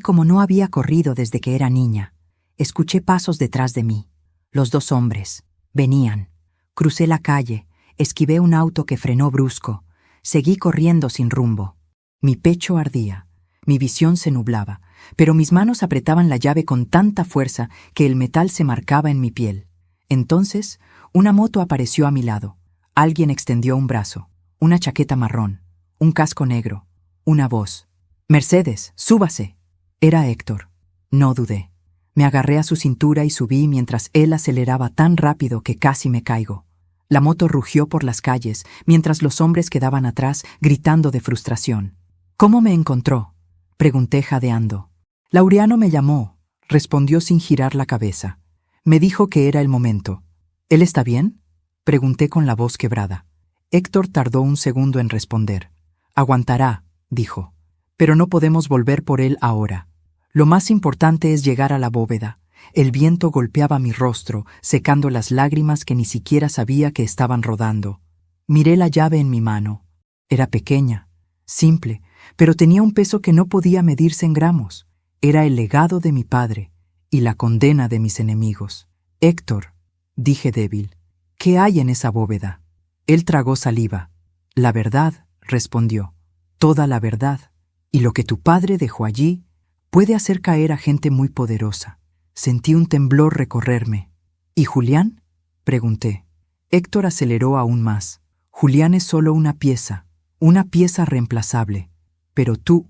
como no había corrido desde que era niña. Escuché pasos detrás de mí. Los dos hombres. Venían. Crucé la calle, esquivé un auto que frenó brusco. Seguí corriendo sin rumbo. Mi pecho ardía. Mi visión se nublaba, pero mis manos apretaban la llave con tanta fuerza que el metal se marcaba en mi piel. Entonces, una moto apareció a mi lado. Alguien extendió un brazo, una chaqueta marrón, un casco negro, una voz. «Mercedes, súbase». Era Héctor. No dudé. Me agarré a su cintura y subí mientras él aceleraba tan rápido que casi me caigo. La moto rugió por las calles, mientras los hombres quedaban atrás, gritando de frustración. «¿Cómo me encontró?», pregunté jadeando. «Laureano me llamó», respondió sin girar la cabeza. «Me dijo que era el momento». «¿Él está bien?», pregunté con la voz quebrada. Héctor tardó un segundo en responder. «Aguantará», dijo. «Pero no podemos volver por él ahora. Lo más importante es llegar a la bóveda». El viento golpeaba mi rostro, secando las lágrimas que ni siquiera sabía que estaban rodando. Miré la llave en mi mano. Era pequeña, simple, pero tenía un peso que no podía medirse en gramos. Era el legado de mi padre y la condena de mis enemigos. «Héctor», dije débil, «¿qué hay en esa bóveda?». Él tragó saliva. «La verdad», respondió, «toda la verdad. Y lo que tu padre dejó allí puede hacer caer a gente muy poderosa». Sentí un temblor recorrerme. «¿Y Julián?», pregunté. Héctor aceleró aún más. «Julián es solo una pieza reemplazable. Pero tú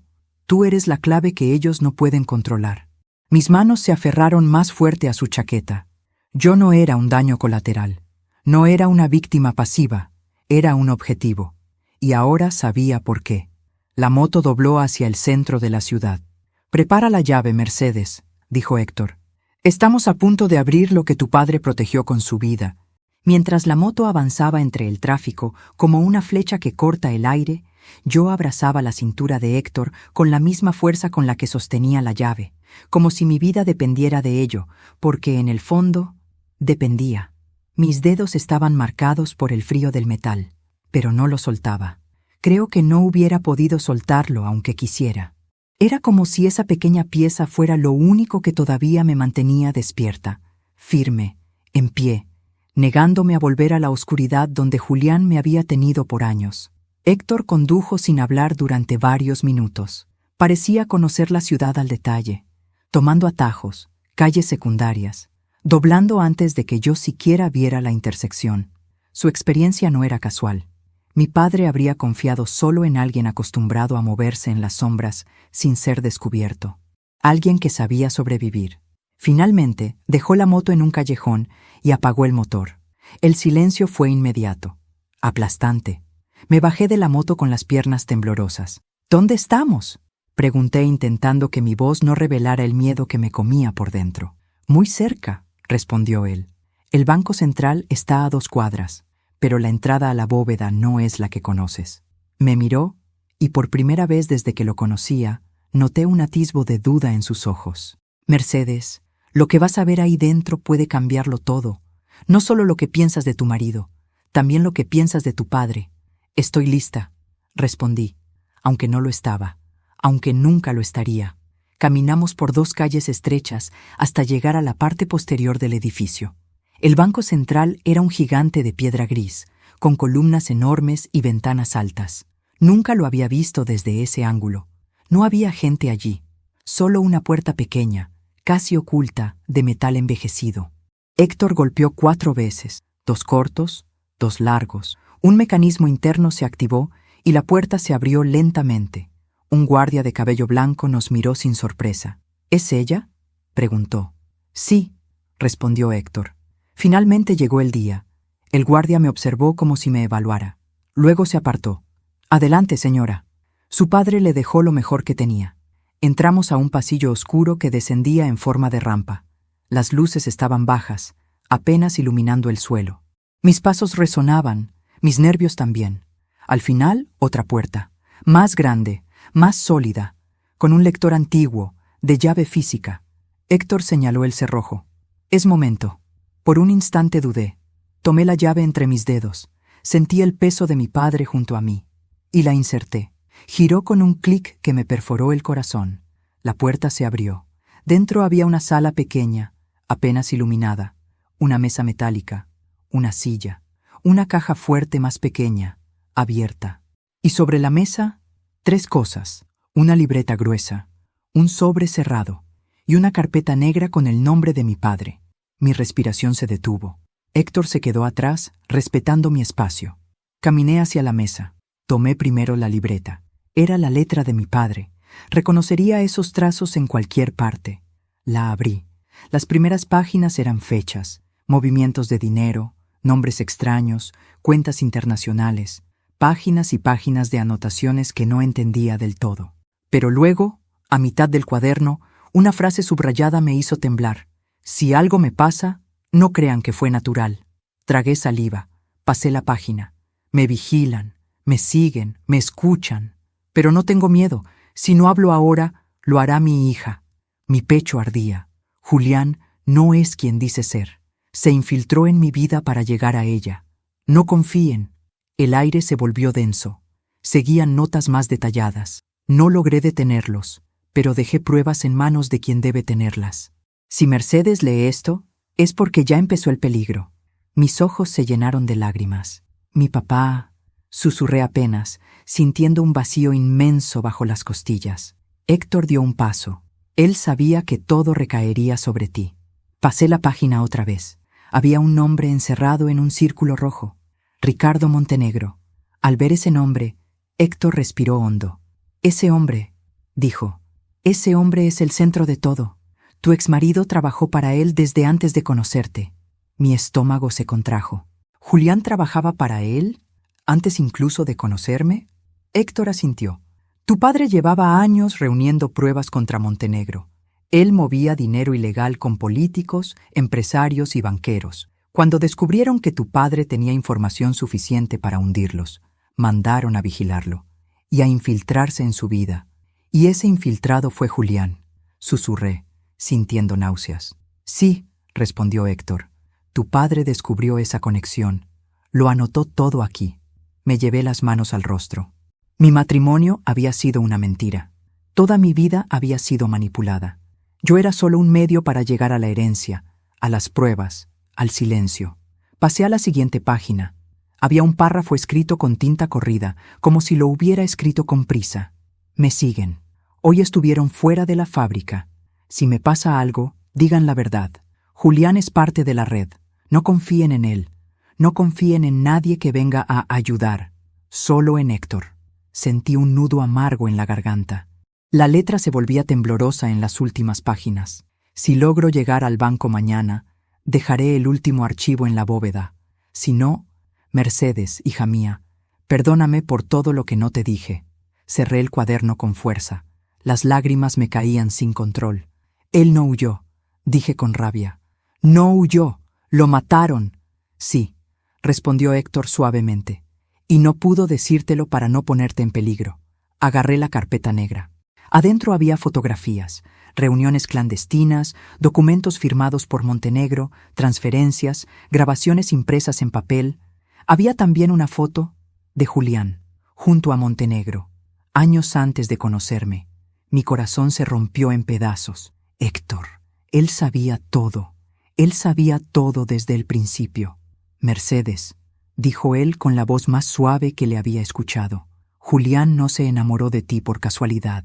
eres la clave que ellos no pueden controlar». Mis manos se aferraron más fuerte a su chaqueta. Yo no era un daño colateral. No era una víctima pasiva. Era un objetivo. Y ahora sabía por qué. La moto dobló hacia el centro de la ciudad. «Prepara la llave, Mercedes», dijo Héctor. «Estamos a punto de abrir lo que tu padre protegió con su vida». Mientras la moto avanzaba entre el tráfico, como una flecha que corta el aire, yo abrazaba la cintura de Héctor con la misma fuerza con la que sostenía la llave, como si mi vida dependiera de ello, porque en el fondo dependía. Mis dedos estaban marcados por el frío del metal, pero no lo soltaba. Creo que no hubiera podido soltarlo aunque quisiera. Era como si esa pequeña pieza fuera lo único que todavía me mantenía despierta, firme, en pie, negándome a volver a la oscuridad donde Julián me había tenido por años. Héctor condujo sin hablar durante varios minutos. Parecía conocer la ciudad al detalle, tomando atajos, calles secundarias, doblando antes de que yo siquiera viera la intersección. Su experiencia no era casual. Mi padre habría confiado solo en alguien acostumbrado a moverse en las sombras sin ser descubierto. Alguien que sabía sobrevivir. Finalmente, dejó la moto en un callejón y apagó el motor. El silencio fue inmediato, aplastante. Me bajé de la moto con las piernas temblorosas. «¿Dónde estamos?», pregunté intentando que mi voz no revelara el miedo que me comía por dentro. «Muy cerca», respondió él. «El Banco Central está a 2 cuadras. Pero la entrada a la bóveda no es la que conoces». Me miró, y por primera vez desde que lo conocía, noté un atisbo de duda en sus ojos. «Mercedes, lo que vas a ver ahí dentro puede cambiarlo todo. No solo lo que piensas de tu marido, también lo que piensas de tu padre». «Estoy lista», respondí, aunque no lo estaba, aunque nunca lo estaría. Caminamos por 2 calles estrechas hasta llegar a la parte posterior del edificio. El Banco Central era un gigante de piedra gris, con columnas enormes y ventanas altas. Nunca lo había visto desde ese ángulo. No había gente allí, solo una puerta pequeña, casi oculta, de metal envejecido. Héctor golpeó 4 veces, 2 cortos, 2 largos. Un mecanismo interno se activó y la puerta se abrió lentamente. Un guardia de cabello blanco nos miró sin sorpresa. «¿Es ella?», preguntó. «Sí», respondió Héctor. Finalmente llegó el día. El guardia me observó como si me evaluara. Luego se apartó. «Adelante, señora». Su padre le dejó lo mejor que tenía. Entramos a un pasillo oscuro que descendía en forma de rampa. Las luces estaban bajas, apenas iluminando el suelo. Mis pasos resonaban, mis nervios también. Al final, otra puerta, más grande, más sólida, con un lector antiguo, de llave física. Héctor señaló el cerrojo. «Es momento». Por un instante dudé. Tomé la llave entre mis dedos, sentí el peso de mi padre junto a mí, y la inserté. Giró con un clic que me perforó el corazón. La puerta se abrió. Dentro había una sala pequeña, apenas iluminada, una mesa metálica, una silla, una caja fuerte más pequeña, abierta. Y sobre la mesa, 3 cosas: una libreta gruesa, un sobre cerrado y una carpeta negra con el nombre de mi padre. Mi respiración se detuvo. Héctor se quedó atrás, respetando mi espacio. Caminé hacia la mesa. Tomé primero la libreta. Era la letra de mi padre. Reconocería esos trazos en cualquier parte. La abrí. Las primeras páginas eran fechas, movimientos de dinero, nombres extraños, cuentas internacionales, páginas y páginas de anotaciones que no entendía del todo. Pero luego, a mitad del cuaderno, una frase subrayada me hizo temblar. «Si algo me pasa, no crean que fue natural». Tragué saliva, pasé la página. Me vigilan, me siguen, me escuchan. Pero no tengo miedo. Si no hablo ahora, lo hará mi hija. Mi pecho ardía. Julián no es quien dice ser. Se infiltró en mi vida para llegar a ella. No confíen. El aire se volvió denso. Seguían notas más detalladas. No logré detenerlos, pero dejé pruebas en manos de quien debe tenerlas. Si Mercedes lee esto, es porque ya empezó el peligro. Mis ojos se llenaron de lágrimas. «Mi papá», susurré apenas, sintiendo un vacío inmenso bajo las costillas. Héctor dio un paso. Él sabía que todo recaería sobre ti. Pasé la página otra vez. Había un nombre encerrado en un círculo rojo. Ricardo Montenegro. Al ver ese nombre, Héctor respiró hondo. «Ese hombre», dijo, «ese hombre es el centro de todo. Tu exmarido trabajó para él desde antes de conocerte». Mi estómago se contrajo. ¿Julián trabajaba para él? ¿Antes incluso de conocerme? Héctor asintió. Tu padre llevaba años reuniendo pruebas contra Montenegro. Él movía dinero ilegal con políticos, empresarios y banqueros. Cuando descubrieron que tu padre tenía información suficiente para hundirlos, mandaron a vigilarlo y a infiltrarse en su vida. Y ese infiltrado fue Julián, susurré, sintiendo náuseas. Sí, respondió Héctor. Tu padre descubrió esa conexión. Lo anotó todo aquí. Me llevé las manos al rostro. Mi matrimonio había sido una mentira. Toda mi vida había sido manipulada. Yo era solo un medio para llegar a la herencia, a las pruebas, al silencio. Pasé a la siguiente página. Había un párrafo escrito con tinta corrida, como si lo hubiera escrito con prisa. Me siguen. Hoy estuvieron fuera de la fábrica. Si me pasa algo, digan la verdad. Julián es parte de la red. No confíen en él. No confíen en nadie que venga a ayudar. Solo en Héctor. Sentí un nudo amargo en la garganta. La letra se volvía temblorosa en las últimas páginas. Si logro llegar al banco mañana, dejaré el último archivo en la bóveda. Si no, Mercedes, hija mía, perdóname por todo lo que no te dije. Cerré el cuaderno con fuerza. Las lágrimas me caían sin control. Él no huyó, dije con rabia. No huyó, lo mataron. Sí, respondió Héctor suavemente. Y no pudo decírtelo para no ponerte en peligro. Agarré la carpeta negra. Adentro había fotografías, reuniones clandestinas, documentos firmados por Montenegro, transferencias, grabaciones impresas en papel. Había también una foto de Julián, junto a Montenegro, años antes de conocerme. Mi corazón se rompió en pedazos. Héctor, él sabía todo. Él sabía todo desde el principio. Mercedes, dijo él con la voz más suave que le había escuchado. Julián no se enamoró de ti por casualidad.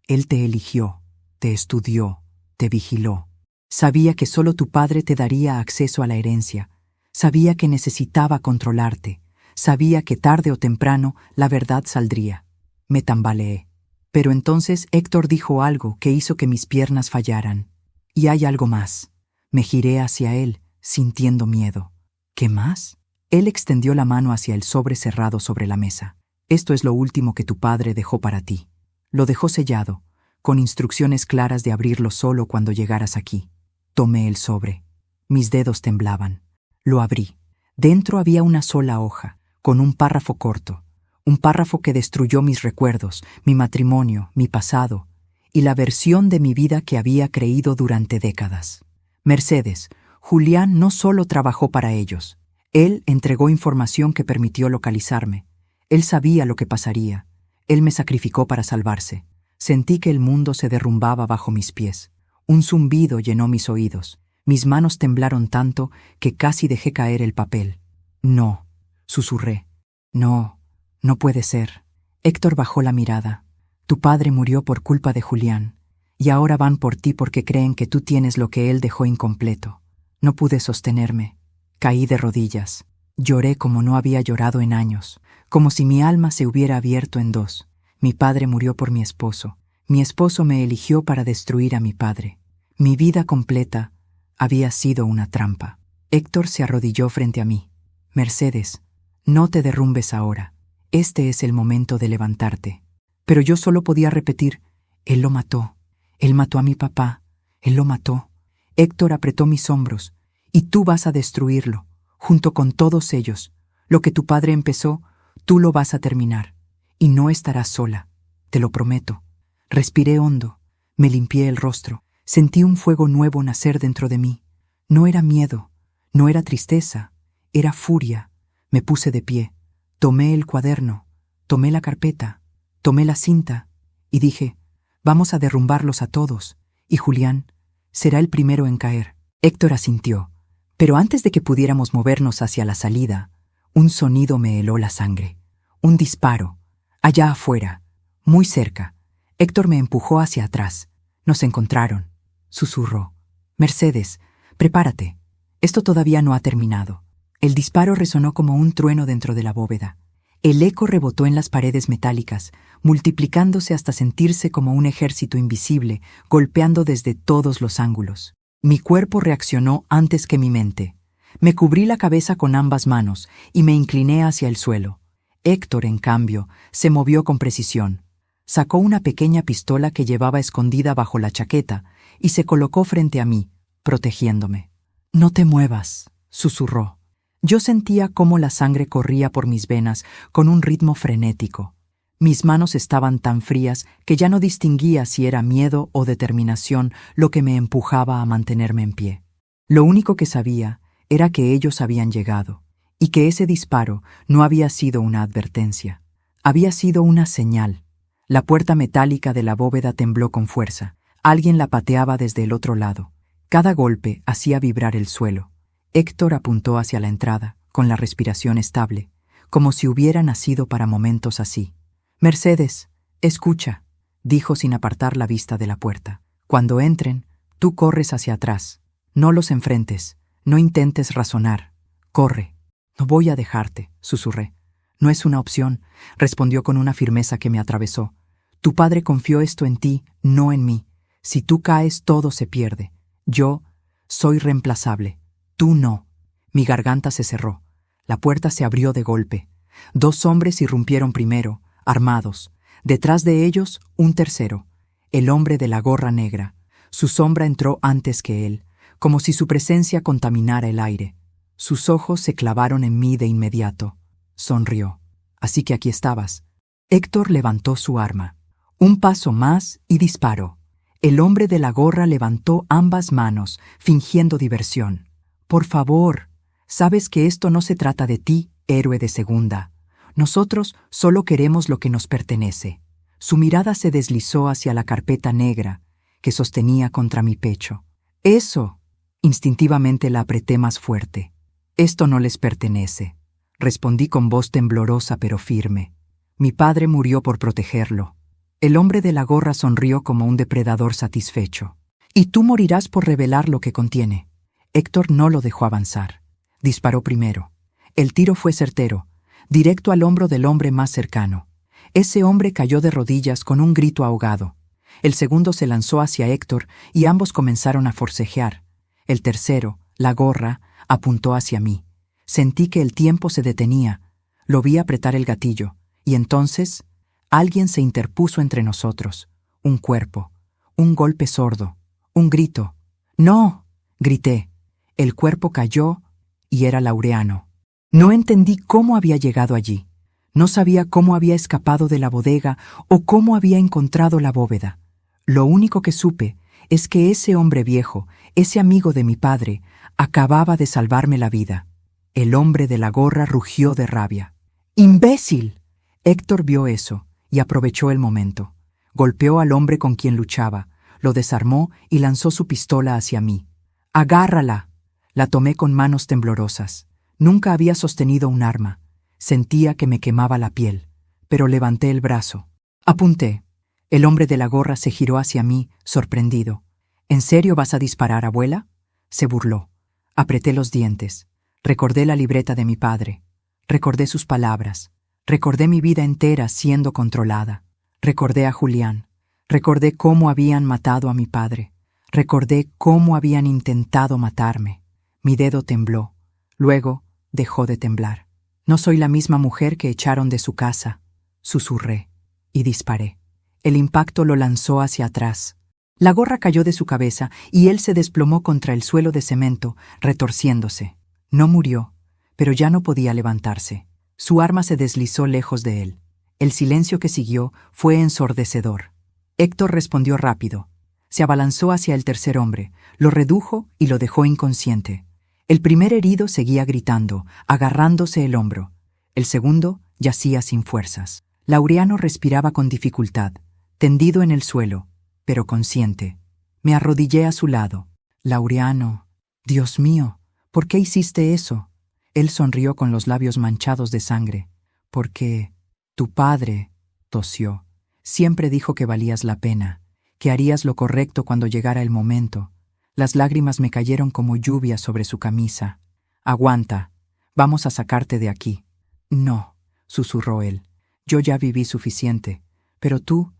Él te eligió, te estudió, te vigiló. Sabía que solo tu padre te daría acceso a la herencia. Sabía que necesitaba controlarte. Sabía que tarde o temprano la verdad saldría. Me tambaleé. Pero entonces Héctor dijo algo que hizo que mis piernas fallaran. Y hay algo más. Me giré hacia él, sintiendo miedo. ¿Qué más? Él extendió la mano hacia el sobre cerrado sobre la mesa. Esto es lo último que tu padre dejó para ti. Lo dejó sellado, con instrucciones claras de abrirlo solo cuando llegaras aquí. Tomé el sobre. Mis dedos temblaban. Lo abrí. Dentro había una sola hoja, con un párrafo corto. Un párrafo que destruyó mis recuerdos, mi matrimonio, mi pasado, y la versión de mi vida que había creído durante décadas. Mercedes, Julián no solo trabajó para ellos. Él entregó información que permitió localizarme. Él sabía lo que pasaría. Él me sacrificó para salvarse. Sentí que el mundo se derrumbaba bajo mis pies. Un zumbido llenó mis oídos. Mis manos temblaron tanto que casi dejé caer el papel. No, susurré. No, no puede ser. Héctor bajó la mirada. Tu padre murió por culpa de Julián, y ahora van por ti porque creen que tú tienes lo que él dejó incompleto. No pude sostenerme. Caí de rodillas. Lloré como no había llorado en años, como si mi alma se hubiera abierto en dos. Mi padre murió por mi esposo. Mi esposo me eligió para destruir a mi padre. Mi vida completa había sido una trampa. Héctor se arrodilló frente a mí. Mercedes, no te derrumbes ahora. Este es el momento de levantarte. Pero yo solo podía repetir, él lo mató. Él mató a mi papá. Él lo mató. Héctor apretó mis hombros. Y tú vas a destruirlo, junto con todos ellos. Lo que tu padre empezó, tú lo vas a terminar. Y no estarás sola, te lo prometo. Respiré hondo, me limpié el rostro. Sentí un fuego nuevo nacer dentro de mí. No era miedo, no era tristeza, era furia. Me puse de pie, tomé el cuaderno, tomé la carpeta, tomé la cinta y dije, vamos a derrumbarlos a todos, y Julián será el primero en caer. Héctor asintió, pero antes de que pudiéramos movernos hacia la salida, un sonido me heló la sangre. Un disparo, allá afuera, muy cerca. Héctor me empujó hacia atrás. Nos encontraron. Susurró. Mercedes, prepárate. Esto todavía no ha terminado. El disparo resonó como un trueno dentro de la bóveda. El eco rebotó en las paredes metálicas, multiplicándose hasta sentirse como un ejército invisible, golpeando desde todos los ángulos. Mi cuerpo reaccionó antes que mi mente. Me cubrí la cabeza con ambas manos y me incliné hacia el suelo. Héctor, en cambio, se movió con precisión. Sacó una pequeña pistola que llevaba escondida bajo la chaqueta y se colocó frente a mí, protegiéndome. «No te muevas», susurró. Yo sentía cómo la sangre corría por mis venas con un ritmo frenético. Mis manos estaban tan frías que ya no distinguía si era miedo o determinación lo que me empujaba a mantenerme en pie. Lo único que sabía era que ellos habían llegado, y que ese disparo no había sido una advertencia. Había sido una señal. La puerta metálica de la bóveda tembló con fuerza. Alguien la pateaba desde el otro lado. Cada golpe hacía vibrar el suelo. Héctor apuntó hacia la entrada, con la respiración estable, como si hubiera nacido para momentos así. «Mercedes, escucha», dijo sin apartar la vista de la puerta. «Cuando entren, tú corres hacia atrás. No los enfrentes, no intentes razonar. Corre». «No voy a dejarte», susurré. «No es una opción», respondió con una firmeza que me atravesó. «Tu padre confió esto en ti, no en mí. Si tú caes, todo se pierde. Yo soy reemplazable. Tú no». Mi garganta se cerró. La puerta se abrió de golpe. 2 hombres irrumpieron primero, armados. Detrás de ellos, un tercero, el hombre de la gorra negra. Su sombra entró antes que él, como si su presencia contaminara el aire. Sus ojos se clavaron en mí de inmediato. Sonrió. «Así que aquí estabas». Héctor levantó su arma. Un paso más y disparó. El hombre de la gorra levantó ambas manos, fingiendo diversión. «Por favor, sabes que esto no se trata de ti, héroe de segunda. Nosotros solo queremos lo que nos pertenece». Su mirada se deslizó hacia la carpeta negra que sostenía contra mi pecho. «Eso». Instintivamente la apreté más fuerte. «Esto no les pertenece», respondí con voz temblorosa pero firme. «Mi padre murió por protegerlo». El hombre de la gorra sonrió como un depredador satisfecho. «Y tú morirás por revelar lo que contiene». Héctor no lo dejó avanzar. Disparó primero. El tiro fue certero, directo al hombro del hombre más cercano. Ese hombre cayó de rodillas con un grito ahogado. El segundo se lanzó hacia Héctor y ambos comenzaron a forcejear. El tercero, La gorra apuntó hacia mí. Sentí que el tiempo se detenía. Lo vi apretar el gatillo, y entonces alguien se interpuso entre nosotros. Un cuerpo, un golpe sordo, un grito. ¡No!, grité. El cuerpo cayó y era Laureano. No entendí cómo había llegado allí. No sabía cómo había escapado de la bodega o cómo había encontrado la bóveda. Lo único que supe es que ese hombre viejo, ese amigo de mi padre, acababa de salvarme la vida. El hombre de la gorra rugió de rabia. ¡Imbécil! Héctor vio eso y aprovechó el momento. Golpeó al hombre con quien luchaba, lo desarmó y lanzó su pistola hacia mí. ¡Agárrala! La tomé con manos temblorosas. Nunca había sostenido un arma. Sentía que me quemaba la piel, pero levanté el brazo. Apunté. El hombre de la gorra se giró hacia mí, sorprendido. ¿En serio vas a disparar, abuela?, se burló. Apreté los dientes. Recordé la libreta de mi padre. Recordé sus palabras. Recordé mi vida entera siendo controlada. Recordé a Julián. Recordé cómo habían matado a mi padre. Recordé cómo habían intentado matarme. Mi dedo tembló. Luego dejó de temblar. No soy la misma mujer que echaron de su casa, susurré, y disparé. El impacto lo lanzó hacia atrás. La gorra cayó de su cabeza y él se desplomó contra el suelo de cemento, retorciéndose. No murió, pero ya no podía levantarse. Su arma se deslizó lejos de él. El silencio que siguió fue ensordecedor. Héctor respondió rápido. Se abalanzó hacia el tercer hombre, lo redujo y lo dejó inconsciente. El primer herido seguía gritando, agarrándose el hombro. El segundo yacía sin fuerzas. Laureano respiraba con dificultad, tendido en el suelo, pero consciente. Me arrodillé a su lado. Laureano, Dios mío, ¿por qué hiciste eso? Él sonrió con los labios manchados de sangre. Porque tu padre, tosió, siempre dijo que valías la pena, que harías lo correcto cuando llegara el momento. Las lágrimas me cayeron como lluvia sobre su camisa. Aguanta, vamos a sacarte de aquí. No, susurró él. Yo ya viví suficiente, pero tú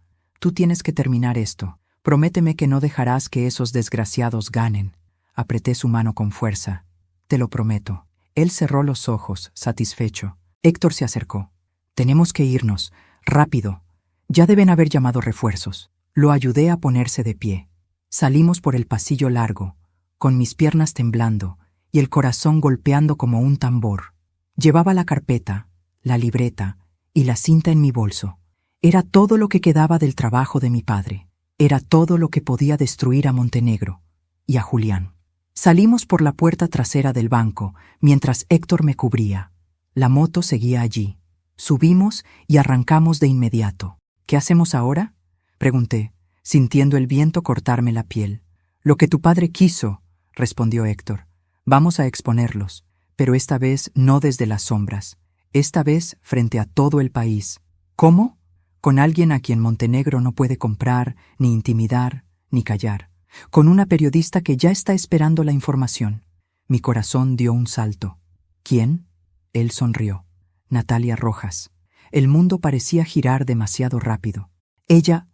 tienes que terminar esto. Prométeme que no dejarás que esos desgraciados ganen. Apreté su mano con fuerza. Te lo prometo. Él cerró los ojos, satisfecho. Héctor se acercó. Tenemos que irnos, rápido. Ya deben haber llamado refuerzos. Lo ayudé a ponerse de pie. Salimos por el pasillo largo, con mis piernas temblando y el corazón golpeando como un tambor. Llevaba la carpeta, la libreta y la cinta en mi bolso. Era todo lo que quedaba del trabajo de mi padre. Era todo lo que podía destruir a Montenegro y a Julián. Salimos por la puerta trasera del banco, mientras Héctor me cubría. La moto seguía allí. Subimos y arrancamos de inmediato. ¿Qué hacemos ahora?, pregunté, sintiendo el viento cortarme la piel. Lo que tu padre quiso, respondió Héctor. Vamos a exponerlos, pero esta vez no desde las sombras. Esta vez frente a todo el país. ¿Cómo? Con alguien a quien Montenegro no puede comprar, ni intimidar, ni callar. Con una periodista que ya está esperando la información. Mi corazón dio un salto. ¿Quién? Él sonrió. Natalia Rojas. El mundo parecía girar demasiado rápido. ¿Ella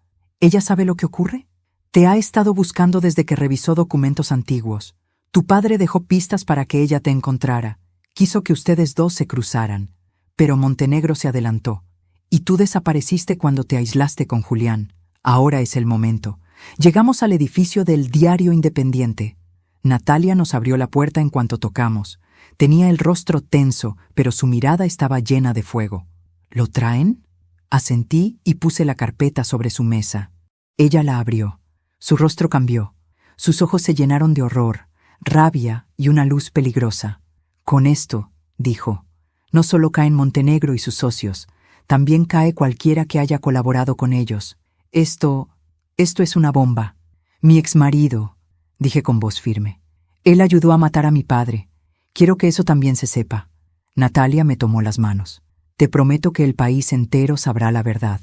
sabe lo que ocurre? Te ha estado buscando desde que revisó documentos antiguos. Tu padre dejó pistas para que ella te encontrara. Quiso que ustedes dos se cruzaran. Pero Montenegro se adelantó. Y tú desapareciste cuando te aislaste con Julián. Ahora es el momento. Llegamos al edificio del Diario Independiente. Natalia nos abrió la puerta en cuanto tocamos. Tenía el rostro tenso, pero su mirada estaba llena de fuego. ¿Lo traen? Asentí y puse la carpeta sobre su mesa. Ella la abrió. Su rostro cambió. Sus ojos se llenaron de horror, rabia y una luz peligrosa. Con esto, dijo, no solo caen Montenegro y sus socios, también cae cualquiera que haya colaborado con ellos. Esto es una bomba. Mi exmarido, dije con voz firme. Él ayudó a matar a mi padre. Quiero que eso también se sepa. Natalia me tomó las manos. Te prometo que el país entero sabrá la verdad.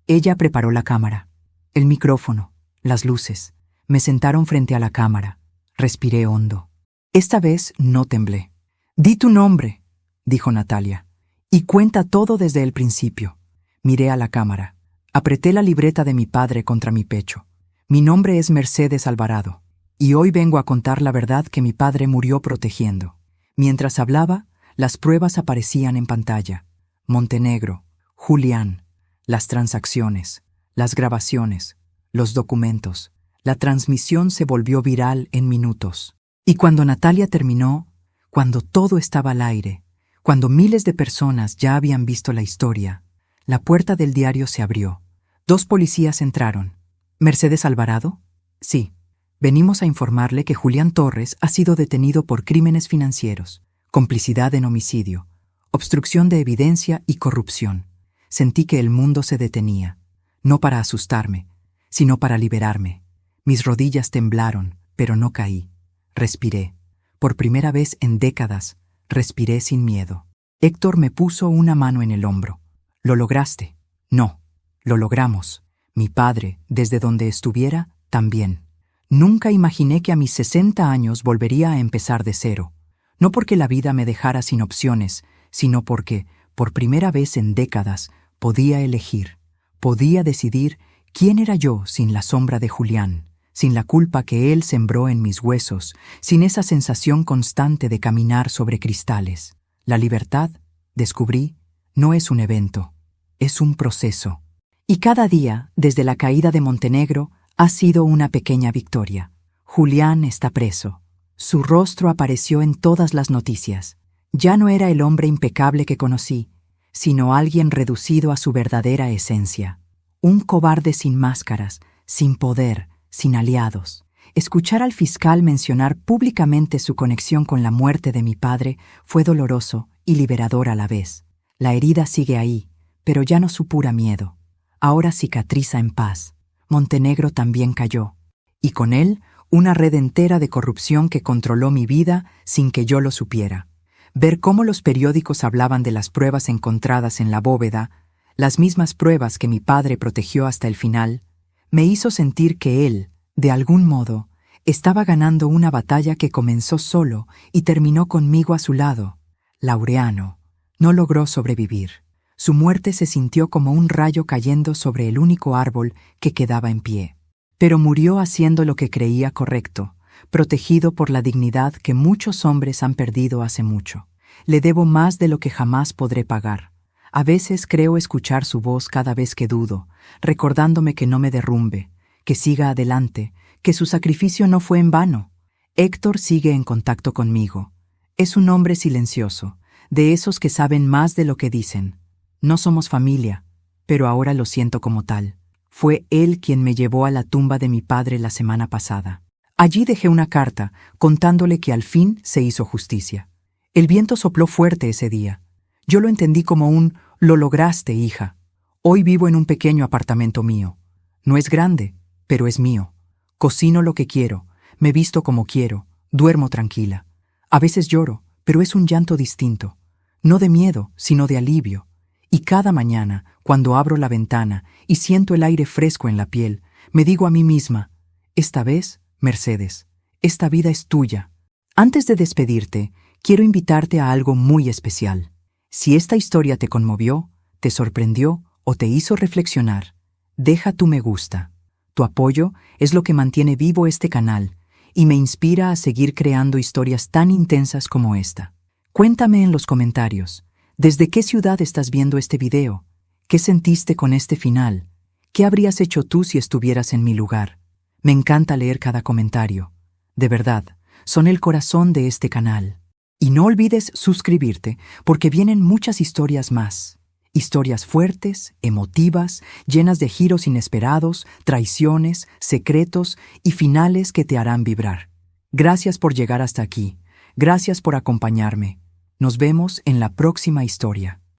Ella preparó la cámara, el micrófono, las luces. Me sentaron frente a la cámara. Respiré hondo. Esta vez no temblé. Di tu nombre, dijo Natalia, y cuenta todo desde el principio. Miré a la cámara. Apreté la libreta de mi padre contra mi pecho. Mi nombre es Mercedes Alvarado. Y hoy vengo a contar la verdad que mi padre murió protegiendo. Mientras hablaba, las pruebas aparecían en pantalla. Montenegro, Julián, las transacciones, las grabaciones, los documentos. La transmisión se volvió viral en minutos. Y cuando Natalia terminó, cuando todo estaba al aire, cuando miles de personas ya habían visto la historia, la puerta del diario se abrió. 2 policías entraron. ¿Mercedes Alvarado? Sí. Venimos a informarle que Julián Torres ha sido detenido por crímenes financieros, complicidad en homicidio, obstrucción de evidencia y corrupción. Sentí que el mundo se detenía, no para asustarme, sino para liberarme. Mis rodillas temblaron, pero no caí. Respiré. Por primera vez en décadas, respiré sin miedo. Héctor me puso una mano en el hombro. ¿Lo lograste? No. Lo logramos. Mi padre, desde donde estuviera, también. Nunca imaginé que a mis 60 años volvería a empezar de cero. No porque la vida me dejara sin opciones, sino porque, por primera vez en décadas, podía elegir. Podía decidir quién era yo sin la sombra de Julián, sin la culpa que él sembró en mis huesos, sin esa sensación constante de caminar sobre cristales. La libertad, descubrí, no es un evento, es un proceso. Y cada día, desde la caída de Montenegro, ha sido una pequeña victoria. Julián está preso. Su rostro apareció en todas las noticias. Ya no era el hombre impecable que conocí, sino alguien reducido a su verdadera esencia. Un cobarde sin máscaras, sin poder, sin aliados. Escuchar al fiscal mencionar públicamente su conexión con la muerte de mi padre fue doloroso y liberador a la vez. La herida sigue ahí, pero ya no supura miedo. Ahora cicatriza en paz. Montenegro también cayó, y con él una red entera de corrupción que controló mi vida sin que yo lo supiera. Ver cómo los periódicos hablaban de las pruebas encontradas en la bóveda, las mismas pruebas que mi padre protegió hasta el final, me hizo sentir que él, de algún modo, estaba ganando una batalla que comenzó solo y terminó conmigo a su lado. Laureano no logró sobrevivir. Su muerte se sintió como un rayo cayendo sobre el único árbol que quedaba en pie. Pero murió haciendo lo que creía correcto, protegido por la dignidad que muchos hombres han perdido hace mucho. Le debo más de lo que jamás podré pagar. A veces creo escuchar su voz cada vez que dudo, recordándome que no me derrumbe, que siga adelante, que su sacrificio no fue en vano. Héctor sigue en contacto conmigo. Es un hombre silencioso, de esos que saben más de lo que dicen. No somos familia, pero ahora lo siento como tal. Fue él quien me llevó a la tumba de mi padre la semana pasada. Allí dejé una carta contándole que al fin se hizo justicia. El viento sopló fuerte ese día. Yo lo entendí como un «lo lograste, hija». Hoy vivo en un pequeño apartamento mío. No es grande, pero es mío. Cocino lo que quiero, me visto como quiero, duermo tranquila. A veces lloro, pero es un llanto distinto. No de miedo, sino de alivio. Y cada mañana, cuando abro la ventana y siento el aire fresco en la piel, me digo a mí misma, esta vez, Mercedes, esta vida es tuya. Antes de despedirte, quiero invitarte a algo muy especial. Si esta historia te conmovió, te sorprendió o te hizo reflexionar, deja tu me gusta. Tu apoyo es lo que mantiene vivo este canal y me inspira a seguir creando historias tan intensas como esta. Cuéntame en los comentarios. ¿Desde qué ciudad estás viendo este video? ¿Qué sentiste con este final? ¿Qué habrías hecho tú si estuvieras en mi lugar? Me encanta leer cada comentario. De verdad, son el corazón de este canal. Y no olvides suscribirte, porque vienen muchas historias más. Historias fuertes, emotivas, llenas de giros inesperados, traiciones, secretos y finales que te harán vibrar. Gracias por llegar hasta aquí. Gracias por acompañarme. Nos vemos en la próxima historia.